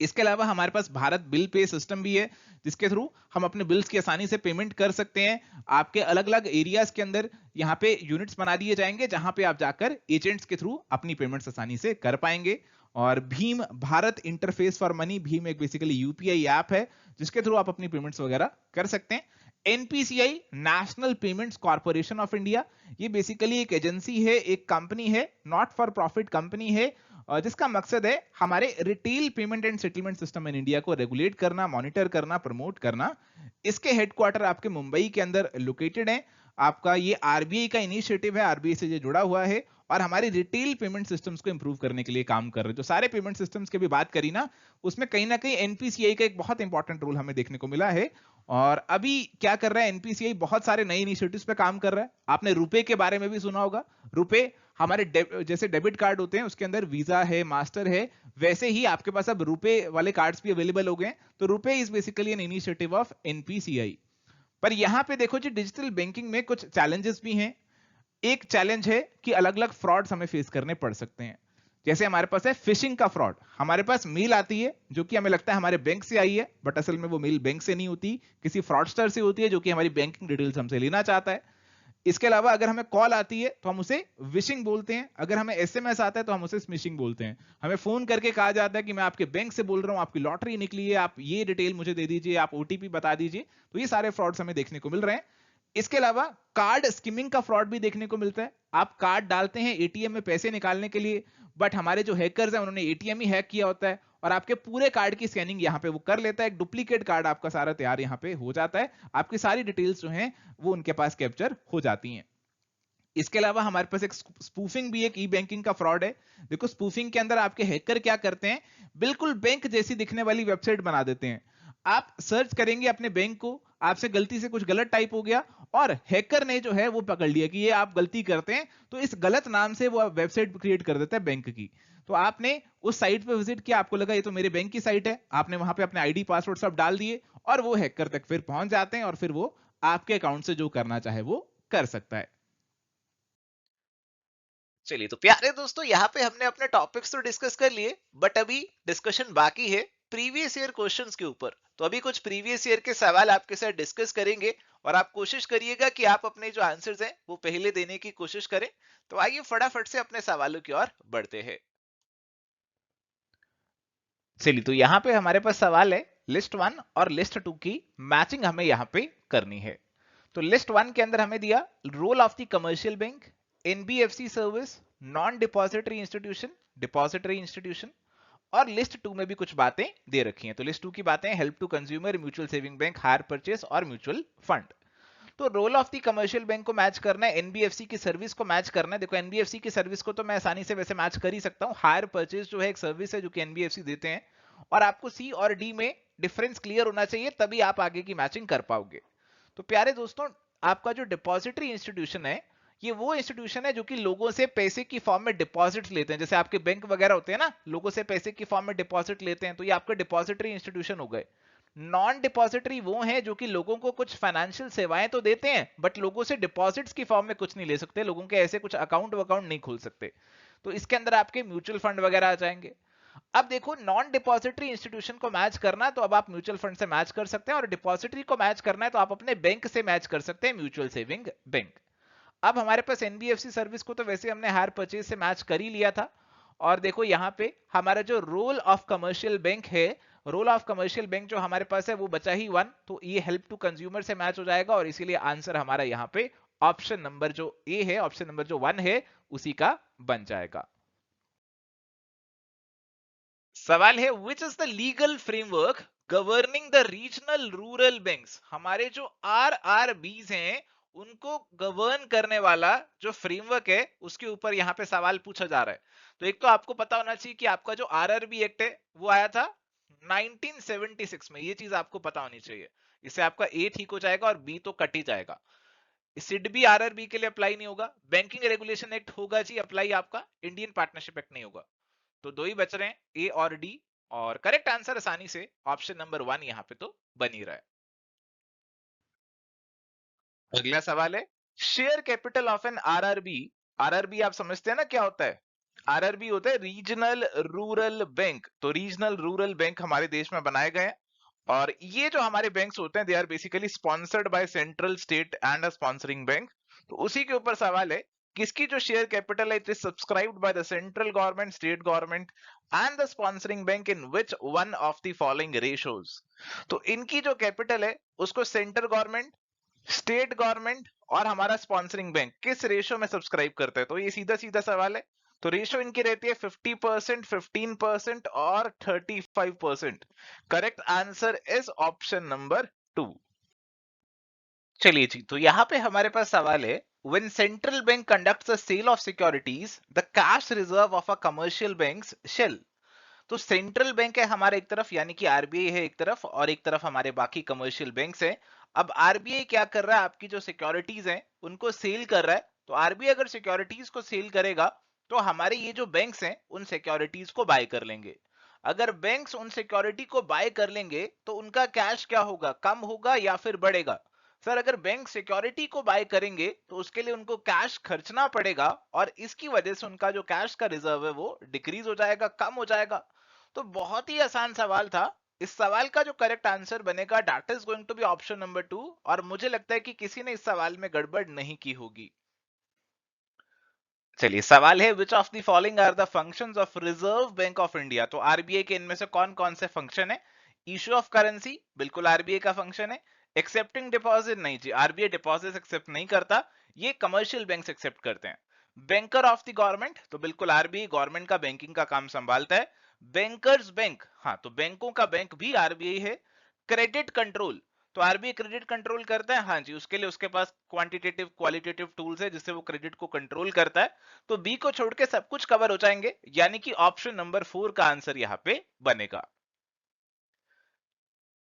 इसके अलावा हमारे पास भारत बिल पे सिस्टम भी है, जिसके थ्रू हम अपने बिल्स की आसानी से पेमेंट कर सकते हैं। आपके अलग अलग एरियाज के अंदर यहाँ पे यूनिट्स बना दिए जाएंगे जहां पे आप जाकर एजेंट्स के थ्रू अपनी पेमेंट्स आसानी से कर पाएंगे। और Bhim Bharat interface for money, Bhim एक बेसिकली यूपीआई ऐप है जिसके थ्रू आप अपनी पेमेंट्स वगैरह कर सकते हैं। NPCI national payments corporation of India, ये बेसिकली एक एजेंसी है, एक कंपनी है, नॉट फॉर प्रॉफिट कंपनी है, जिसका मकसद है हमारे retail payment and settlement system in India को रेगुलेट करना, मॉनिटर करना, प्रमोट करना। इसके हेडक्वार्टर आपके मुंबई के अंदर लोकेटेड है। आपका ये आरबीआई का इनिशिएटिव है, आरबीआई से ये जुड़ा हुआ है और हमारी रिटेल पेमेंट सिस्टम्स को इंप्रूव करने के लिए काम कर रहे हैं। जो सारे पेमेंट सिस्टम्स की भी बात करी उसमें कहीं ना कहीं एनपीसीआई का एक बहुत इंपॉर्टेंट रोल हमें देखने को मिला है। और अभी क्या कर रहा है एनपीसीआई, बहुत सारे नए इनिशिएटिव्स पे काम कर रहा है। आपने रुपए के बारे में भी सुना होगा। रुपए हमारे जैसे डेबिट कार्ड होते हैं उसके अंदर वीजा है, मास्टर है, वैसे ही आपके पास अब रुपए वाले कार्ड्स भी अवेलेबल हो गए। तो रुपए is basically an initiative of NPCI. पर यहां पे देखो जी डिजिटल बैंकिंग में कुछ चैलेंजेस भी हैं। एक चैलेंज है कि अलग अलग फ्रॉड्स हमें फेस करने पड़ सकते हैं। जैसे हमारे पास है फिशिंग का फ्रॉड। हमारे पास मेल आती है जो कि हमें लगता है हमारे बैंक से आई है, बट असल में वो मेल बैंक से नहीं होती, किसी फ्रॉडस्टर से होती है जो कि हमारी बैंकिंग डिटेल्स हमसे लेना चाहता है। इसके अलावा अगर हमें कॉल आती है तो हम उसे विशिंग बोलते हैं, अगर हमें एसएमएस आता है तो हम उसे स्मिशिंग बोलते हैं। हमें फोन करके कहा जाता है कि मैं आपके बैंक से बोल रहा हूं, आपकी लॉटरी निकली है, आप ये डिटेल मुझे दे दीजिए, आप ओटीपी बता दीजिए। तो ये सारे फ्रॉड्स हमें देखने को मिल रहे हैं। इसके अलावा कार्ड स्किमिंग का फ्रॉड भी देखने को मिलता है। आप कार्ड डालते हैं एटीएम में पैसे निकालने के लिए, बट हमारे जो हैकर्स हैं उन्होंने एटीएम ही हैक किया होता है और आपके पूरे कार्ड की स्कैनिंग यहां पे वो कर लेता है। एक डुप्लीकेट कार्ड आपका सारा तैयार यहां पे हो जाता है, आपकी सारी डिटेल्स जो हैं वो उनके पास कैप्चर हो जाती हैं। इसके अलावा हमारे पास एक स्पूफिंग भी एक ई बैंकिंग का फ्रॉड है। देखो स्पूफिंग के अंदर आपके हैकर क्या करते हैं, बिल्कुल बैंक जैसी दिखने वाली वेबसाइट बना देते हैं। आप सर्च करेंगे अपने बैंक को, आपसे गलती से कुछ गलत टाइप हो गया और हैकर ने जो है वो पकड़ लिया कि ये आप गलती करते हैं, तो इस गलत नाम से वो वेबसाइट क्रिएट कर देता है बैंक की। तो आपने उस साइट पे विजिट किया, आपको लगा ये तो मेरे बैंक की साइट है, आपने वहां पे अपने आईडी पासवर्ड सब डाल दिए और वो हैकर तक फिर पहुंच जाते हैं और फिर वो आपके अकाउंट से जो करना चाहे वो कर सकता है। चलिए तो प्यारे दोस्तों, यहाँ पे हमने अपने टॉपिक्स तो डिस्कस कर लिए, बट अभी डिस्कशन बाकी है प्रीवियस ईयर क्वेश्चंस के ऊपर। तो अभी कुछ प्रीवियस ईयर के सवाल आपके साथ डिस्कस करेंगे और आप कोशिश करिएगा कि आप अपने जो आंसर्स हैं वो पहले देने की कोशिश करें। तो आइए फटाफट से अपने सवालों की ओर बढ़ते हैं। चलिए तो यहाँ पे हमारे पास सवाल है लिस्ट 1 और लिस्ट 2 की मैचिंग हमें यहाँ पे करनी है। तो लिस्ट 1 के अंदर हमें दिया role of the commercial bank, NBFC service, non depository institution, depository institution, और लिस्ट 2 में भी कुछ बातें दे रखी हैं। तो लिस्ट 2 की बातें help to consumer, mutual saving bank, hire purchase और म्यूचुअल फंड। तो role of the commercial bank को मैच करना है, एनबीएफसी की सर्विस को मैच करना है। देखो एनबीएफसी की सर्विस को तो मैं आसानी से वैसे मैच कर ही सकता हूँ। हायर परचेज जो है एक सर्विस है जो कि एनबीएफसी देते हैं, और आपको सी और डी में डिफरेंस क्लियर होना चाहिए, तभी आप आगे की मैचिंग कर पाओगे। तो प्यारे दोस्तों, आपका जो डिपॉजिटरी इंस्टीट्यूशन है, ये वो इंस्टीट्यूशन है जो कि लोगों से पैसे की फॉर्म में डिपॉजिट लेते हैं। जैसे आपके बैंक वगैरह होते हैं ना, लोगों से पैसे की फॉर्म में डिपॉजिट लेते हैं, तो ये आपके डिपॉजिटरी इंस्टीट्यूशन हो गए। नॉन डिपॉजिटरी वो हैं जो कि लोगों को कुछ फाइनेंशियल सेवाएं तो देते हैं, बट लोगों से डिपॉजिट्स की फॉर्म में कुछ नहीं ले सकते, लोगों के ऐसे कुछ अकाउंट वकाउंट नहीं खोल सकते। तो इसके अंदर आपके म्यूचुअल फंड वगैरह आ जाएंगे। अब देखो, नॉन डिपॉजिटरी इंस्टीट्यूशन को मैच करना है तो अब आप म्यूचुअल फंड से मैच कर सकते हैं, और डिपॉजिटरी को मैच करना है तो आप अपने बैंक से मैच कर सकते हैं, म्यूचुअल सेविंग बैंक। अब हमारे पास एनबीएफसी सर्विस को तो वैसे हमने हायर परचेज से मैच कर ही लिया था। और देखो यहाँ पे हमारा जो रोल ऑफ कमर्शियल बैंक है, रोल ऑफ कमर्शियल बैंक जो हमारे पास है वो बचा ही 1, तो ये हेल्प टू कंज्यूमर से मैच हो जाएगा, और इसीलिए आंसर हमारा यहाँ पे ऑप्शन नंबर जो ए है, ऑप्शन नंबर जो 1 है, उसी का बन जाएगा। सवाल है, which is the legal framework governing the regional rural banks. हमारे जो आरआरबीज हैं उनको गवर्न करने वाला जो फ्रेमवर्क है, उसके ऊपर यहाँ पे सवाल पूछा जा रहा है। तो एक तो आपको पता होना चाहिए कि आपका जो आरआरबी एक्ट है वो आया था 1976 में, ये चीज आपको पता होनी चाहिए। इससे आपका ए ठीक हो जाएगा और बी तो कट ही जाएगा। सिड भी आरआरबी के लिए अप्लाई नहीं होगा। बैंकिंग रेगुलेशन एक्ट होगा जी अप्लाई, आपका इंडियन पार्टनरशिप एक्ट नहीं होगा। तो दो ही बच रहे हैं, ए और डी, और करेक्ट आंसर आसानी से ऑप्शन नंबर 1 यहां पे तो बन ही रहा है। अगला सवाल है, share capital of an RRB. RRB आप समझते हैं ना क्या होता है? आरआरबी होता है रीजनल रूरल बैंक। तो रीजनल रूरल बैंक हमारे देश में बनाए गए हैं, और ये जो हमारे बैंक्स होते हैं they are basically sponsored by central, state and a sponsoring bank. तो उसी के ऊपर सवाल है, किसकी जो शेयर कैपिटल है it is subscribed by the central government, state government and the sponsoring bank in which one of the following ratios. तो इनकी जो कैपिटल है उसको सेंट्रल गवर्नमेंट, स्टेट गवर्नमेंट और हमारा स्पॉन्सरिंग बैंक किस रेशियो में सब्सक्राइब करता है? तो ये सीधा सीधा सवाल है। तो रेशियो इनकी रहती है 50%, 15% और 35%। Correct answer is option number 2। चलिए जी, तो यहाँ पे हमारे पास सवाल है, when central bank conducts a sale of securities the cash reserve of a commercial banks shall। तो सेंट्रल बैंक है हमारे एक तरफ, यानी कि आरबीआई है एक तरफ, और एक तरफ हमारे बाकी कमर्शियल बैंक्स हैं। अब आरबीआई क्या कर रहा है, आपकी जो सिक्योरिटीज हैं उनको सेल कर रहा है। तो आरबीआई अगर सिक्योरिटीज को सेल करेगा तो हमारे ये जो बैंक्स हैं उन सिक्योरिटीज को बाय कर लेंगे। अगर बैंक्स उन सिक्योरिटी को बाय कर लेंगे तो उनका कैश क्या होगा, कम होगा या फिर बढ़ेगा? सर, अगर बैंक सिक्योरिटी को बाय करेंगे तो उसके लिए उनको कैश खर्चना पड़ेगा, और इसकी वजह से उनका जो कैश का रिजर्व है वो डिक्रीज हो जाएगा, कम हो जाएगा। तो बहुत ही आसान सवाल था। इस सवाल का जो करेक्ट आंसर बनेगा that is going to be option number 2, और मुझे लगता है कि किसी ने इस सवाल में गड़बड़ नहीं की होगी। चलिए, सवाल है, which of the following are the functions of reserve bank of India. तो आरबीआई के इनमें से कौन कौन से फंक्शन है? इशू ऑफ करेंसी, बिल्कुल आरबीआई का फंक्शन है। एक्सेप्टिंग डिपॉजिट, नहीं जी, आरबीआई डिपॉजिट एक्सेप्ट नहीं करता, ये कमर्शियल बैंक एक्सेप्ट करते हैं। बैंकर ऑफ द गवर्नमेंट, तो बिल्कुल आरबीआई गवर्नमेंट का बैंकिंग का काम संभालता है। बैंकर्स बैंक, हाँ, तो बैंकों का बैंक भी आरबीआई है। क्रेडिट कंट्रोल, तो आरबीआई क्रेडिट कंट्रोल करता है, हाँ जी, उसके लिए उसके पास क्वांटिटेटिव क्वालिटेटिव टूल्स है जिससे वो क्रेडिट को कंट्रोल करता है। तो बी को छोड़ के सब कुछ कवर हो जाएंगे, यानी कि ऑप्शन नंबर 4 का आंसर यहां पे बनेगा।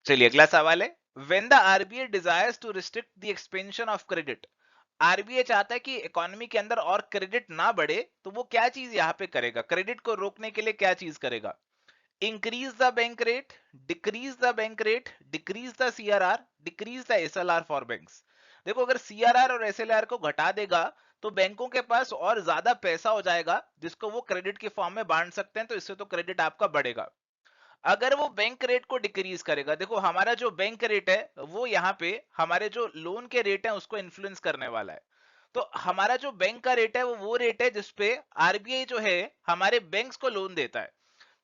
चलिए, अगला सवाल है, when the RBI desires to restrict the expansion of credit. RBI चाहता है कि इकोनॉमी के अंदर और क्रेडिट ना बढ़े, तो वो क्या चीज यहां पे करेगा, क्रेडिट को रोकने के लिए क्या चीज करेगा? Increase the bank rate, decrease the bank rate, decrease the CRR, decrease the SLR for banks. देखो, अगर सीआरआर और एसएलआर को घटा देगा तो बैंकों के पास और ज्यादा पैसा हो जाएगा जिसको वो क्रेडिट के फॉर्म में बांट सकते हैं, तो इससे तो क्रेडिट आपका बढ़ेगा। अगर वो बैंक रेट को डिक्रीज करेगा, देखो हमारा जो बैंक रेट है वो यहाँ पे हमारे जो लोन के रेट है उसको इन्फ्लुएंस करने वाला है। तो हमारा जो बैंक का रेट है वो रेट है जिसपे आरबीआई जो है हमारे बैंक्स को लोन देता है।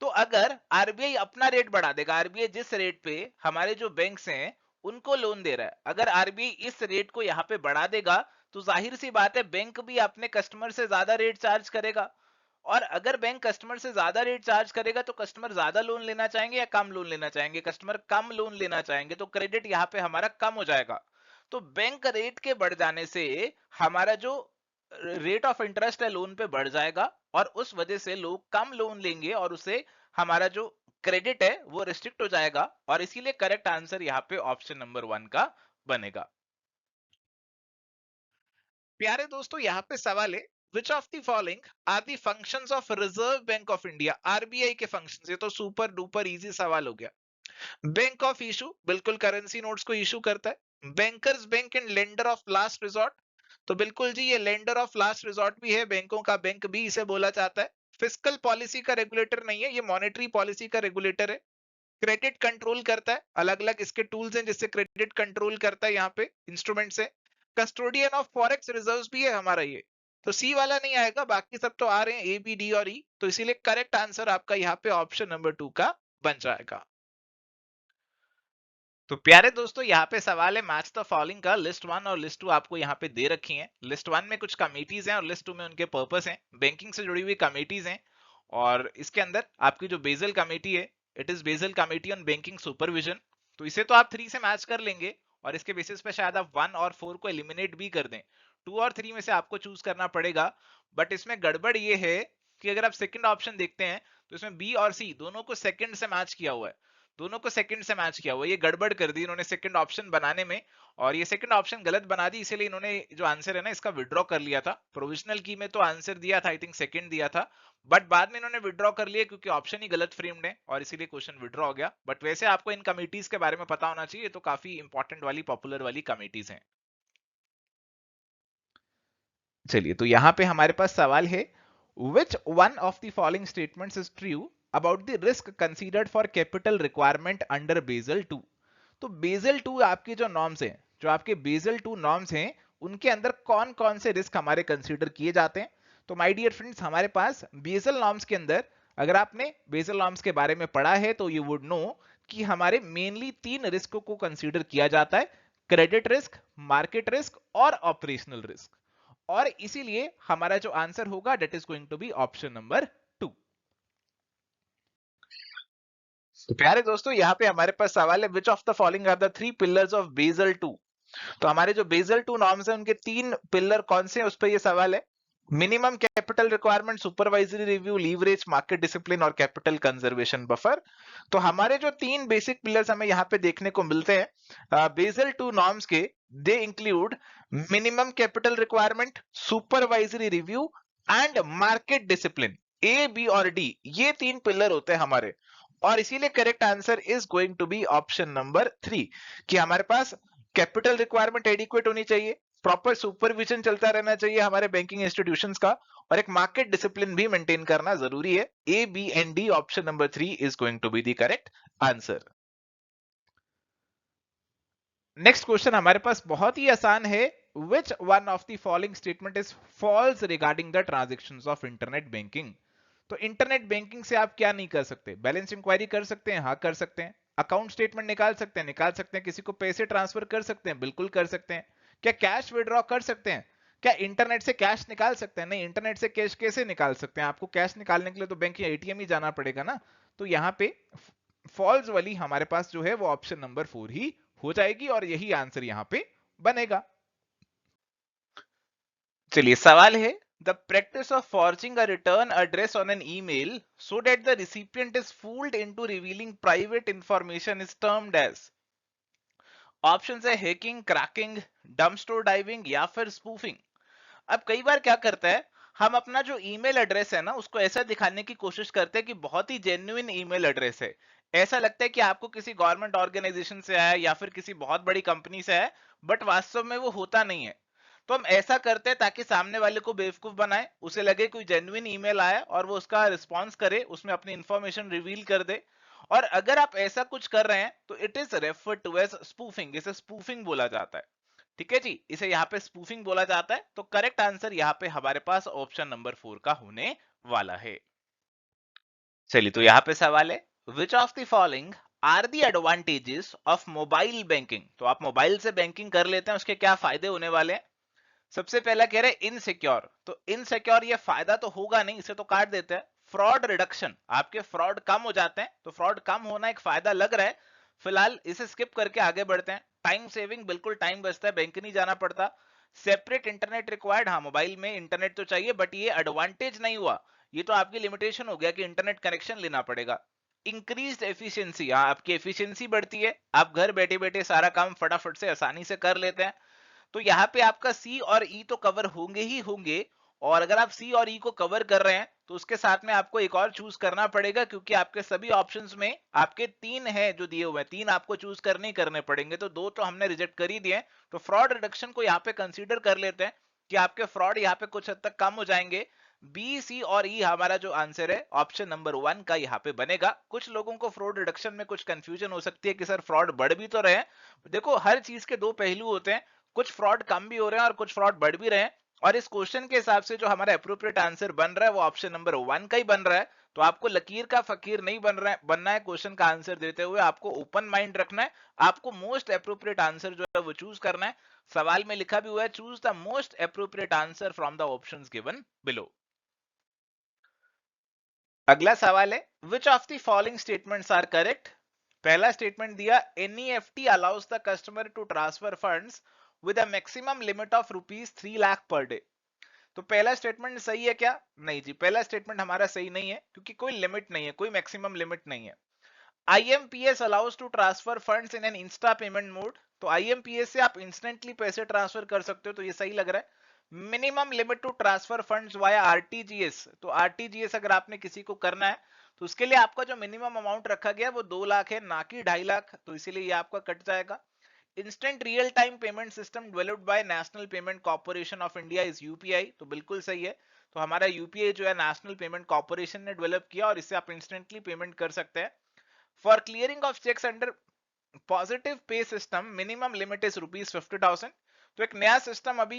तो अगर आरबीआई अपना रेट बढ़ा देगा, आरबीआई जिस रेट पे हमारे जो बैंक्स हैं उनको लोन दे रहा है, अगर आरबीआई इस रेट को यहाँ पे बढ़ा देगा तो जाहिर सी बात है बैंक भी अपने कस्टमर से ज्यादा रेट चार्ज करेगा। और अगर बैंक कस्टमर से ज्यादा रेट चार्ज करेगा तो कस्टमर ज्यादा लोन लेना चाहेंगे या कम लोन लेना चाहेंगे? कस्टमर कम लोन लेना चाहेंगे तो क्रेडिट यहाँ पे हमारा कम हो जाएगा। तो बैंक रेट के बढ़ जाने से हमारा जो रेट ऑफ इंटरेस्ट है लोन पे बढ़ जाएगा और उस वजह से लोग कम लोन लेंगे और उससे हमारा जो क्रेडिट है वो रिस्ट्रिक्ट हो जाएगा और इसीलिए करेक्ट आंसर यहाँ पे ऑप्शन नंबर 1 का बनेगा। प्यारे दोस्तों यहाँ पे सवाल है, which of the following are the functions of reserve bank of India? RBI के फंक्शंस। ये तो सुपर डुपर इजी सवाल हो गया। बैंक ऑफ इशू, बिल्कुल करेंसी नोट्स को इशू करता है। Bankers bank and lender of last resort, तो बिल्कुल जी ये लेंडर ऑफ लास्ट रिजॉर्ट भी है, बैंकों का बैंक भी इसे बोला जाता है। फिस्कल पॉलिसी का रेगुलेटर नहीं है, ये मॉनेटरी पॉलिसी का रेगुलेटर है। क्रेडिट कंट्रोल करता है, अलग अलग इसके टूल्स हैं जिससे क्रेडिट कंट्रोल करता है, यहाँ पे इंस्ट्रूमेंट से। कस्टोडियन ऑफ फॉरेक्स रिजर्व्स भी है हमारा ये। तो सी वाला नहीं आएगा, बाकी सब तो आ रहे हैं, ए बी डी और ई, तो इसीलिए करेक्ट आंसर आपका यहाँ पे ऑप्शन नंबर 2 का बन जाएगा। तो प्यारे दोस्तों यहाँ पे सवाल है मैच द फॉलोइंग का। लिस्ट 1 और लिस्ट 2 आपको यहाँ पे दे रखी हैं। लिस्ट 1 में कुछ कमिटीज हैं और लिस्ट 2 में उनके पर्पस हैं, बैंकिंग से जुड़ी हुई कमिटीज हैं। और इसके अंदर आपकी जो बेजल कमेटी है, it is Basel committee on banking supervision, तो इसे तो आप 3 से मैच कर लेंगे और इसके बेसिस पे शायद आप 1 और 4 को एलिमिनेट भी कर दें। 2 और 3 में से आपको चूज करना पड़ेगा। बट इसमें गड़बड़ ये है कि अगर आप सेकंड ऑप्शन देखते हैं तो इसमें बी और सी दोनों को सेकंड से मैच किया हुआ है, दोनों को सेकंड से मैच किया हुआ है। ये गड़बड़ कर दी इन्होंने सेकंड ऑप्शन बनाने में, और ये सेकंड ऑप्शन गलत बना दी, इसीलिए इन्होंने जो आंसर है ना इसका विड्रॉ कर लिया था। प्रोविजनल की में तो आंसर दिया था, आई थिंक सेकंड दिया था, बट बाद में इन्होंने विड्रॉ कर लिया क्योंकि ऑप्शन ही गलत फ्रेम्ड है और इसीलिए क्वेश्चन विड्रॉ हो गया। बट वैसे आपको इन कमिटीज के बारे में पता होना चाहिए, तो काफी इंपॉर्टेंट वाली पॉपुलर वाली कमिटीज हैं। चलिए तो यहां पे हमारे पास सवाल है, which one of the following statements is true about the risk considered for capital requirement under Basel II? तो बेजल 2 आपके जो नॉर्म्स हैं, जो आपके बेजल 2 नॉर्म्स हैं, उनके अंदर कौन कौन से रिस्क हमारे कंसीडर किए जाते हैं? तो माय डियर फ्रेंड्स हमारे पास बेजल नॉर्म्स के अंदर, अगर आपने बेजल नॉर्म्स के बारे में पढ़ा है तो यू वुड नो कि हमारे मेनली 3 रिस्क को कंसीडर किया जाता है, क्रेडिट रिस्क, मार्केट रिस्क और ऑपरेशनल रिस्क। और इसीलिए हमारा जो आंसर होगा that is going to be option number 2। तो प्यारे दोस्तों यहाँ पे हमारे पास सवाल है, which of the following are the 3 pillars of Basel 2? तो हमारे जो बेजल 2 नॉर्म्स हैं उनके 3 पिलर कौन से हैं उस पर ये सवाल है। Minimum capital requirement, supervisory review, leverage, market discipline और कैपिटल कंजर्वेशन बफर। तो हमारे जो 3 बेसिक पिलर्स हमें यहाँ पे देखने को मिलते हैं बेजल 2 नॉर्म्स के, they include minimum capital requirement, supervisory review and market discipline. A B और डी ये 3 पिलर होते हैं हमारे, और इसीलिए correct answer is going to be option number 3 कि हमारे पास कैपिटल रिक्वायरमेंट एडिक्वेट होनी चाहिए, प्रॉपर सुपरविजन चलता रहना चाहिए हमारे बैंकिंग इंस्टीट्यूशंस का, और एक मार्केट डिसिप्लिन भी मेंटेन करना जरूरी है। A B and D option number 3 is going to be the correct answer. Next question हमारे पास बहुत ही आसान है, which one of the following statement is false regarding the transactions of internet banking? तो इंटरनेट बैंकिंग से आप क्या नहीं कर सकते? बैलेंस इंक्वायरी कर सकते हैं, हाँ कर सकते हैं। अकाउंट स्टेटमेंट निकाल सकते हैं, निकाल सकते हैं। किसी को पैसे ट्रांसफर कर सकते हैं, बिल्कुल कर सकते हैं। क्या कैश विड्रॉ कर सकते हैं? क्या इंटरनेट से कैश निकाल सकते हैं? नहीं, इंटरनेट से कैश कैसे निकाल सकते हैं? आपको कैश निकालने के लिए तो बैंक या एटीएम ही जाना पड़ेगा ना। तो यहाँ पे फॉल्स वाली हमारे पास जो है वो ऑप्शन नंबर 4 ही हो जाएगी और यही आंसर यहाँ पे बनेगा। चलिए सवाल है, the practice of forging a return address on an email so that the recipient is fooled into revealing private information is termed as? Option है hacking, cracking, dumpster diving या फिर स्पूफिंग। अब कई बार क्या करता है, हम अपना जो ईमेल एड्रेस है ना उसको ऐसा दिखाने की कोशिश करते हैं कि बहुत ही जेन्युइन ईमेल एड्रेस है, ऐसा लगता है कि आपको किसी गवर्नमेंट ऑर्गेनाइजेशन से आया या फिर किसी बहुत बड़ी कंपनी से आया, बट वास्तव में वो होता नहीं है। तो हम ऐसा करते हैं ताकि सामने वाले को बेवकूफ बनाए, उसे लगे कोई जेन्युइन ईमेल आया और वो उसका रिस्पॉन्स करे, उसमें अपनी इंफॉर्मेशन रिवील कर दे। और अगर आप ऐसा कुछ कर रहे हैं तो it is refer to as spoofing, इसे स्पूफिंग बोला जाता है। ठीक है जी, इसे यहाँ पे स्पूफिंग बोला जाता है। तो करेक्ट आंसर यहाँ पे हमारे पास ऑप्शन नंबर 4 का होने वाला है। चलिए तो यहाँ पे सवाल है, which of the following are the advantages of mobile banking? तो आप मोबाइल से बैंकिंग कर लेते हैं, उसके क्या फायदे होने वाले हैं? सबसे पहला कह रहे हैं इनसिक्योर, तो इनसिक्योर ये फायदा तो होगा नहीं, इसे तो काट देते हैं। फ्रॉड रिडक्शन, आपके फ्रॉड कम हो जाते हैं, तो फ्रॉड कम होना एक फायदा लग रहा है, फिलहाल इसे स्किप करके आगे बढ़ते हैं। टाइम सेविंग, बिल्कुल टाइम बचता है, बैंक नहीं जाना पड़ता। सेपरेट इंटरनेट रिक्वायर्ड, हाँ मोबाइल में इंटरनेट तो चाहिए, बट ये एडवांटेज नहीं हुआ, ये तो आपकी लिमिटेशन हो गया कि इंटरनेट कनेक्शन लेना पड़ेगा। इंक्रीज्ड एफिशिएंसी, हाँ आपकी एफिशिएंसी बढ़ती है, आप घर बैठे बैठे सारा काम फटाफट से आसानी से कर लेते हैं। तो यहाँ पे आपका सी और ई तो कवर होंगे ही होंगे, और अगर आप सी और ई को कवर कर रहे हैं तो उसके साथ में आपको एक और चूज करना पड़ेगा, क्योंकि आपके सभी ऑप्शंस में आपके 3 हैं जो दिए हुए हैं, 3 आपको चूज करने ही करने पड़ेंगे, तो 2 तो हमने रिजेक्ट कर ही दिए हैं। तो फ्रॉड रिडक्शन को यहाँ पे कंसीडर कर लेते हैं कि आपके फ्रॉड यहाँ पे कुछ हद तक कम हो जाएंगे। बी, सी और ई हमारा जो आंसर है ऑप्शन नंबर 1 का यहाँ पे बनेगा। कुछ लोगों को फ्रॉड रिडक्शन में कुछ कंफ्यूजन हो सकती है कि सर फ्रॉड बढ़ भी तो रहे हैं। देखो, हर चीज के 2 पहलू होते हैं, कुछ फ्रॉड कम भी हो रहे हैं और कुछ फ्रॉड बढ़ भी रहे हैं, और इस क्वेश्चन के हिसाब से जो हमारा अप्रोप्रिएट आंसर बन रहा है वो ऑप्शन नंबर 1 का ही बन रहा है। तो आपको लकीर का फकीर नहीं बनना है, क्वेश्चन का आंसर देते हुए आपको ओपन माइंड रखना है, आपको मोस्ट अप्रोप्रिएट आंसर जो है वो चूज करना है। सवाल में लिखा भी हुआ है, choose the most appropriate answer from the options given below. अगला सवाल है, which of the following statements are correct. पहला स्टेटमेंट दिया, NEFT allows the customer to transfer funds with a maximum limit of rupees 3 lakh per day. तो पहला statement सही है क्या? नहीं जी, पहला स्टेटमेंट हमारा सही नहीं है, क्योंकि कोई लिमिट नहीं है, कोई मैक्सिमम लिमिट नहीं है। IMPS allows to transfer funds in an insta payment mode, तो IMPS से आप इंस्टेंटली पैसे ट्रांसफर कर सकते हो, तो ये सही लग रहा है। Minimum limit to transfer funds via RTGS, तो आरटीजीएस अगर आपने किसी को करना है तो उसके लिए आपका जो मिनिमम अमाउंट रखा गया है वो 2 लाख है, ना कि 2.5 लाख, तो इसीलिए ये आपका कट जाएगा। Instant real time payment system developed by national payment corporation of India is UPI, तो बिल्कुल सही है। तो हमारा यूपीआई जो है नेशनल पेमेंट कॉर्पोरेशन ने डेवलप किया, और इससे आप इंस्टेंटली पेमेंट कर सकते हैं। For clearing of cheques under positive pay system, minimum limit is ₹50,000। तो एक नया सिस्टम अभी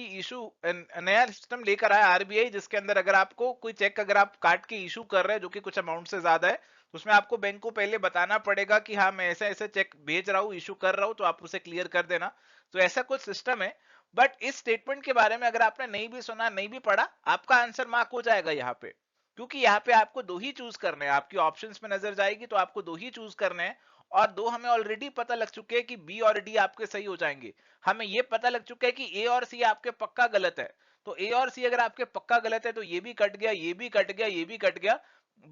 नया सिस्टम लेकर आया आरबीआई, जिसके अंदर अगर आपको कोई चेक अगर आप काट के इशू कर रहे हैं जो कि कुछ अमाउंट से ज्यादा है, तो उसमें आपको बैंक को पहले बताना पड़ेगा कि हाँ मैं ऐसे ऐसे चेक भेज रहा हूँ, इशू कर रहा हूँ, तो आप उसे क्लियर कर देना। तो ऐसा कुछ सिस्टम है। बट इस स्टेटमेंट के बारे में अगर आपने नहीं भी सुना, नहीं भी पढ़ा, आपका आंसर मार्क हो जाएगा यहाँ पे, क्योंकि यहाँ पे आपको 2 ही चूज करने हैं। आपकी ऑप्शंस में नजर जाएगी तो आपको 2 ही चूज करने हैं, और 2 हमें ऑलरेडी पता लग चुके हैं कि बी और डी आपके सही हो जाएंगे। हमें ये पता लग चुका है कि ए और सी आपके पक्का गलत है, तो ए और सी अगर आपके पक्का गलत है तो ये भी कट गया, ये भी कट गया, ये भी कट गया,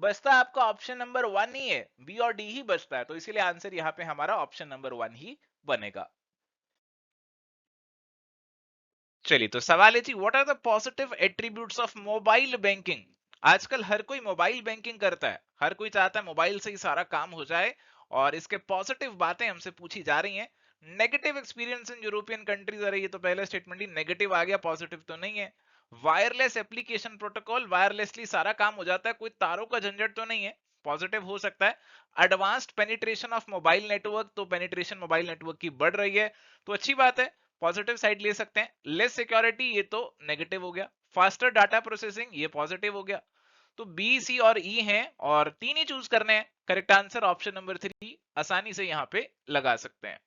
बचता आपका ऑप्शन नंबर 1 ही है, बी और डी ही बचता है, तो इसीलिए आंसर यहाँ पे हमारा ऑप्शन नंबर 1 ही बनेगा। चलिए, तो सवाल है जी, what are the positive attributes of mobile banking. आजकल हर कोई मोबाइल बैंकिंग करता है, हर कोई चाहता है मोबाइल से ही सारा काम हो जाए, और इसके पॉजिटिव बातें हमसे पूछी जा रही हैं। Negative experience in European countries, अरे ये तो पहला स्टेटमेंट ही नेगेटिव आ गया, पॉजिटिव तो नहीं है। वायरलेस एप्लीकेशन प्रोटोकॉल, वायरलेसली सारा काम हो जाता है, कोई तारों का झंझट तो नहीं है, पॉजिटिव हो सकता है। Advanced penetration of mobile network, तो पेनिट्रेशन मोबाइल नेटवर्क की बढ़ रही है, तो अच्छी बात है, पॉजिटिव साइड ले सकते हैं। लेस सिक्योरिटी, ये तो नेगेटिव हो गया। फास्टर डाटा प्रोसेसिंग, ये पॉजिटिव हो गया। तो बी, सी और ई हैं, और 3 ही चूज करने हैं। करेक्ट आंसर ऑप्शन नंबर 3 आसानी से यहाँ पे लगा सकते हैं।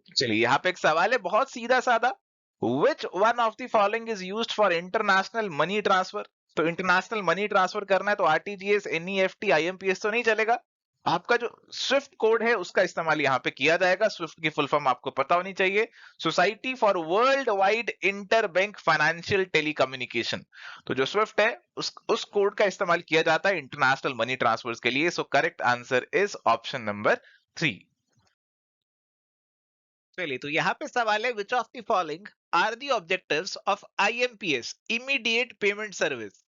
चलिए, यहाँ पे एक सवाल है बहुत सीधा साधा, विच one of the following is used for international money transfer. तो इंटरनेशनल मनी ट्रांसफर करना है तो आरटीजीएस, एनईएफटी, आईएमपीएस तो नहीं चलेगा। आपका जो स्विफ्ट कोड है उसका इस्तेमाल यहाँ पे किया जाएगा। स्विफ्ट की फुल फॉर्म आपको पता होनी चाहिए, society for world wide inter bank financial telecommunication. तो जो स्विफ्ट है उस कोड का इस्तेमाल किया जाता है इंटरनेशनल मनी ट्रांसफर के लिए। So correct answer is option number 3। चलिए, तो यहाँ पे सवाल है, which of the following are the objectives of IMPS, immediate payment service.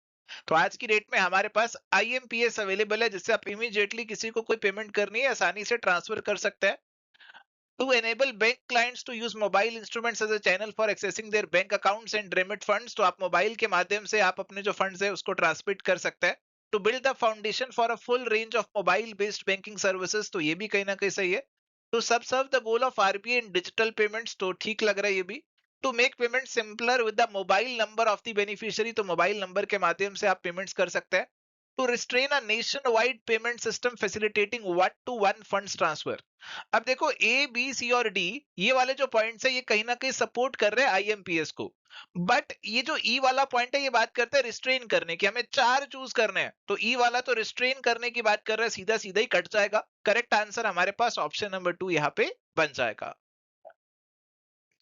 तो आज की डेट में हमारे पास आईएमपीएस अवेलेबल है, जिससे आप इमीडिएटली किसी को कोई पेमेंट करनी है आसानी से ट्रांसफर कर सकते हैं। To enable bank clients to use mobile instruments as a channel for accessing their bank accounts and remit funds, तो आप मोबाइल के माध्यम से आप अपने जो फंड्स है उसको ट्रांसमिट कर सकते हैं। To build the foundation for a full range of mobile based banking services, तो ये भी कहीं ना कहीं सही है। To subserve the goal of RBI in digital payments, तो ठीक लग रहा है ये भी। To make payment simpler with the mobile number of the beneficiary, तो मोबाइल नंबर के माध्यम से आप पेमेंट्स कर सकते हैं। To restrain a nationwide payment system facilitating one to one funds transfer. अब देखो ए बी सी और डी, ये वाले जो पॉइंट्स है ये कहीं ना कहीं सपोर्ट कर रहे हैं आईएमपीएस को, बट ये जो ई वाला पॉइंट है ये बात करता है रिस्ट्रेन करने की, हमें चार चूज करने हैं, तो ई वाला तो रिस्ट्रेन करने की बात कर रहा है, सीधा सीधा ही कट जाएगा। करेक्ट आंसर हमारे पास ऑप्शन नंबर 2 यहाँ पे बन जाएगा।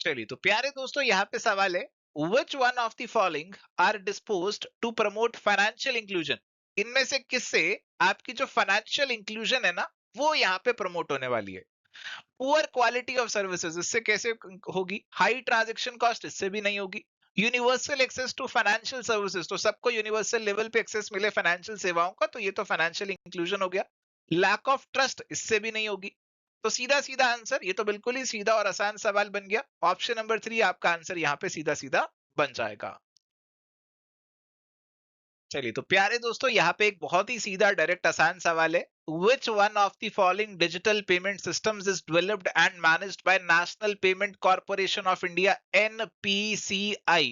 चलिए तो प्यारे दोस्तों यहाँ पे सवाल है, which one of the following are disposed to promote financial inclusion? इनमें से किससे आपकी जो फाइनेंशियल इंक्लूजन है ना वो यहाँ पे प्रमोट होने वाली है? पुअर क्वालिटी ऑफ सर्विसेज, इससे कैसे होगी? हाई ट्रांजैक्शन कॉस्ट, इससे भी नहीं होगी। Universal access to financial services, तो सबको यूनिवर्सल लेवल पे एक्सेस मिले फाइनेंशियल सेवाओं का, तो ये तो फाइनेंशियल इंक्लूजन हो गया। लैक ऑफ ट्रस्ट, इससे भी नहीं होगी। तो सीधा सीधा आंसर, ये तो बिल्कुल ही सीधा और आसान सवाल बन गया, ऑप्शन नंबर 3 आपका आंसर यहाँ पे सीधा सीधा बन जाएगा। चलिए तो प्यारे दोस्तों यहाँ पे एक बहुत ही सीधा डायरेक्ट आसान सवाल है, which one of the following digital payment systems is developed and managed by National Payment Corporation of India NPCI?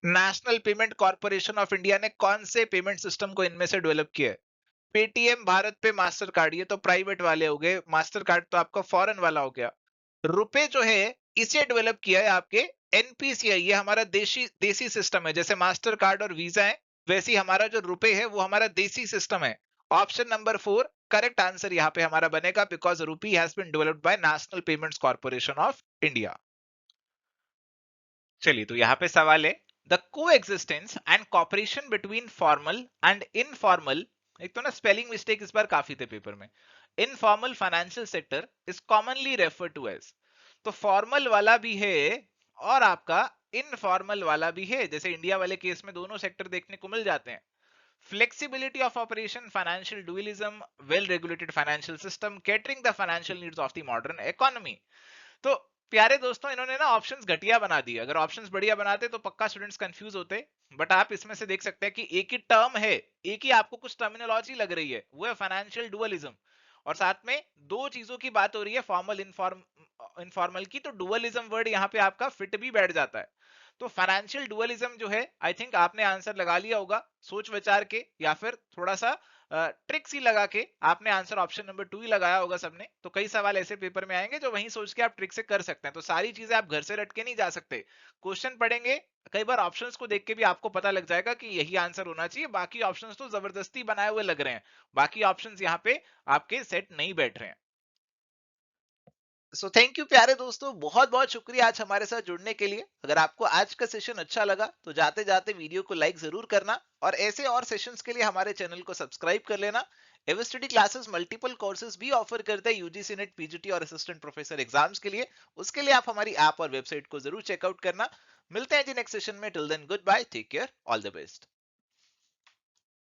National payment corporation of India ने कौन से पेमेंट सिस्टम को इनमें से डेवलप किया है? पेटीएम, भारत पे, मास्टर कार्ड, ये तो प्राइवेट वाले हो गए, मास्टर कार्ड तो आपका फॉरेन वाला हो गया। रुपए जो है इसे डेवलप किया है आपके एनपीसीआई, ये हमारा देसी देसी सिस्टम है, जैसे मास्टर कार्ड और वीजा है वैसे ही हमारा जो रुपए है वो हमारा देसी सिस्टम है। ऑप्शन नंबर 4 करेक्ट आंसर यहाँ पे हमारा बनेगा, because RuPay has been developed by national payments corporation of India. चलिए तो यहाँ पे सवाल है, the coexistence and cooperation between formal and informal, एक तो ना स्पेलिंग मिस्टेक इस बार काफी थे पेपर में, informal financial sector is commonly refer to as, तो फॉर्मल वाला भी है और आपका इनफॉर्मल वाला भी है, जैसे इंडिया वाले केस में दोनों सेक्टर देखने को मिल जाते हैं। Flexibility of operation, financial dualism, well regulated financial system, catering the financial needs of the modern economy. तो प्यारे दोस्तों इन्होंने ना ऑप्शंस घटिया बना दिए, अगर ऑप्शंस बढ़िया बनाते तो पक्का स्टूडेंट्स कंफ्यूज होते, बट आप इसमें से देख सकते हैं कि एक ही टर्म है, एक ही आपको कुछ टर्मिनोलॉजी लग रही है, वो है फाइनेंशियल डुअलिज्म, और साथ में दो चीजों की बात हो रही है, फॉर्मल इनफॉर्मल की, तो डुअलिज्म वर्ड यहाँ पे आपका फिट भी बैठ जाता है। तो फाइनेंशियल डुअलिज्म जो है आई थिंक आपने आंसर लगा लिया होगा सोच विचार के, या फिर थोड़ा सा ट्रिक्स ही लगा के आपने आंसर ऑप्शन नंबर 2 ही लगाया होगा सबने। तो कई सवाल ऐसे पेपर में आएंगे जो वहीं सोच के आप ट्रिक से कर सकते हैं, तो सारी चीजें आप घर से रट के नहीं जा सकते, क्वेश्चन पढ़ेंगे कई बार ऑप्शंस को देख के भी आपको पता लग जाएगा कि यही आंसर होना चाहिए, बाकी ऑप्शंस तो जबरदस्ती बनाए हुए लग रहे हैं, बाकी ऑप्शंस यहाँ पे आपके सेट नहीं बैठ रहे हैं। सो थैंक यू प्यारे दोस्तों, बहुत बहुत शुक्रिया आज हमारे साथ जुड़ने के लिए। अगर आपको आज का सेशन अच्छा लगा तो जाते जाते वीडियो को लाइक जरूर करना, और ऐसे और सेशंस के लिए हमारे चैनल को सब्सक्राइब कर लेना। Ever study classes multiple courses भी ऑफर करते हैं यूजीसी नेट, पीजीटी और असिस्टेंट प्रोफेसर एग्जाम्स के लिए, उसके लिए आप हमारी ऐप और वेबसाइट को जरूर चेकआउट करना। मिलते हैं जी नेक्स्ट सेशन में, till then goodbye, take care, all the best.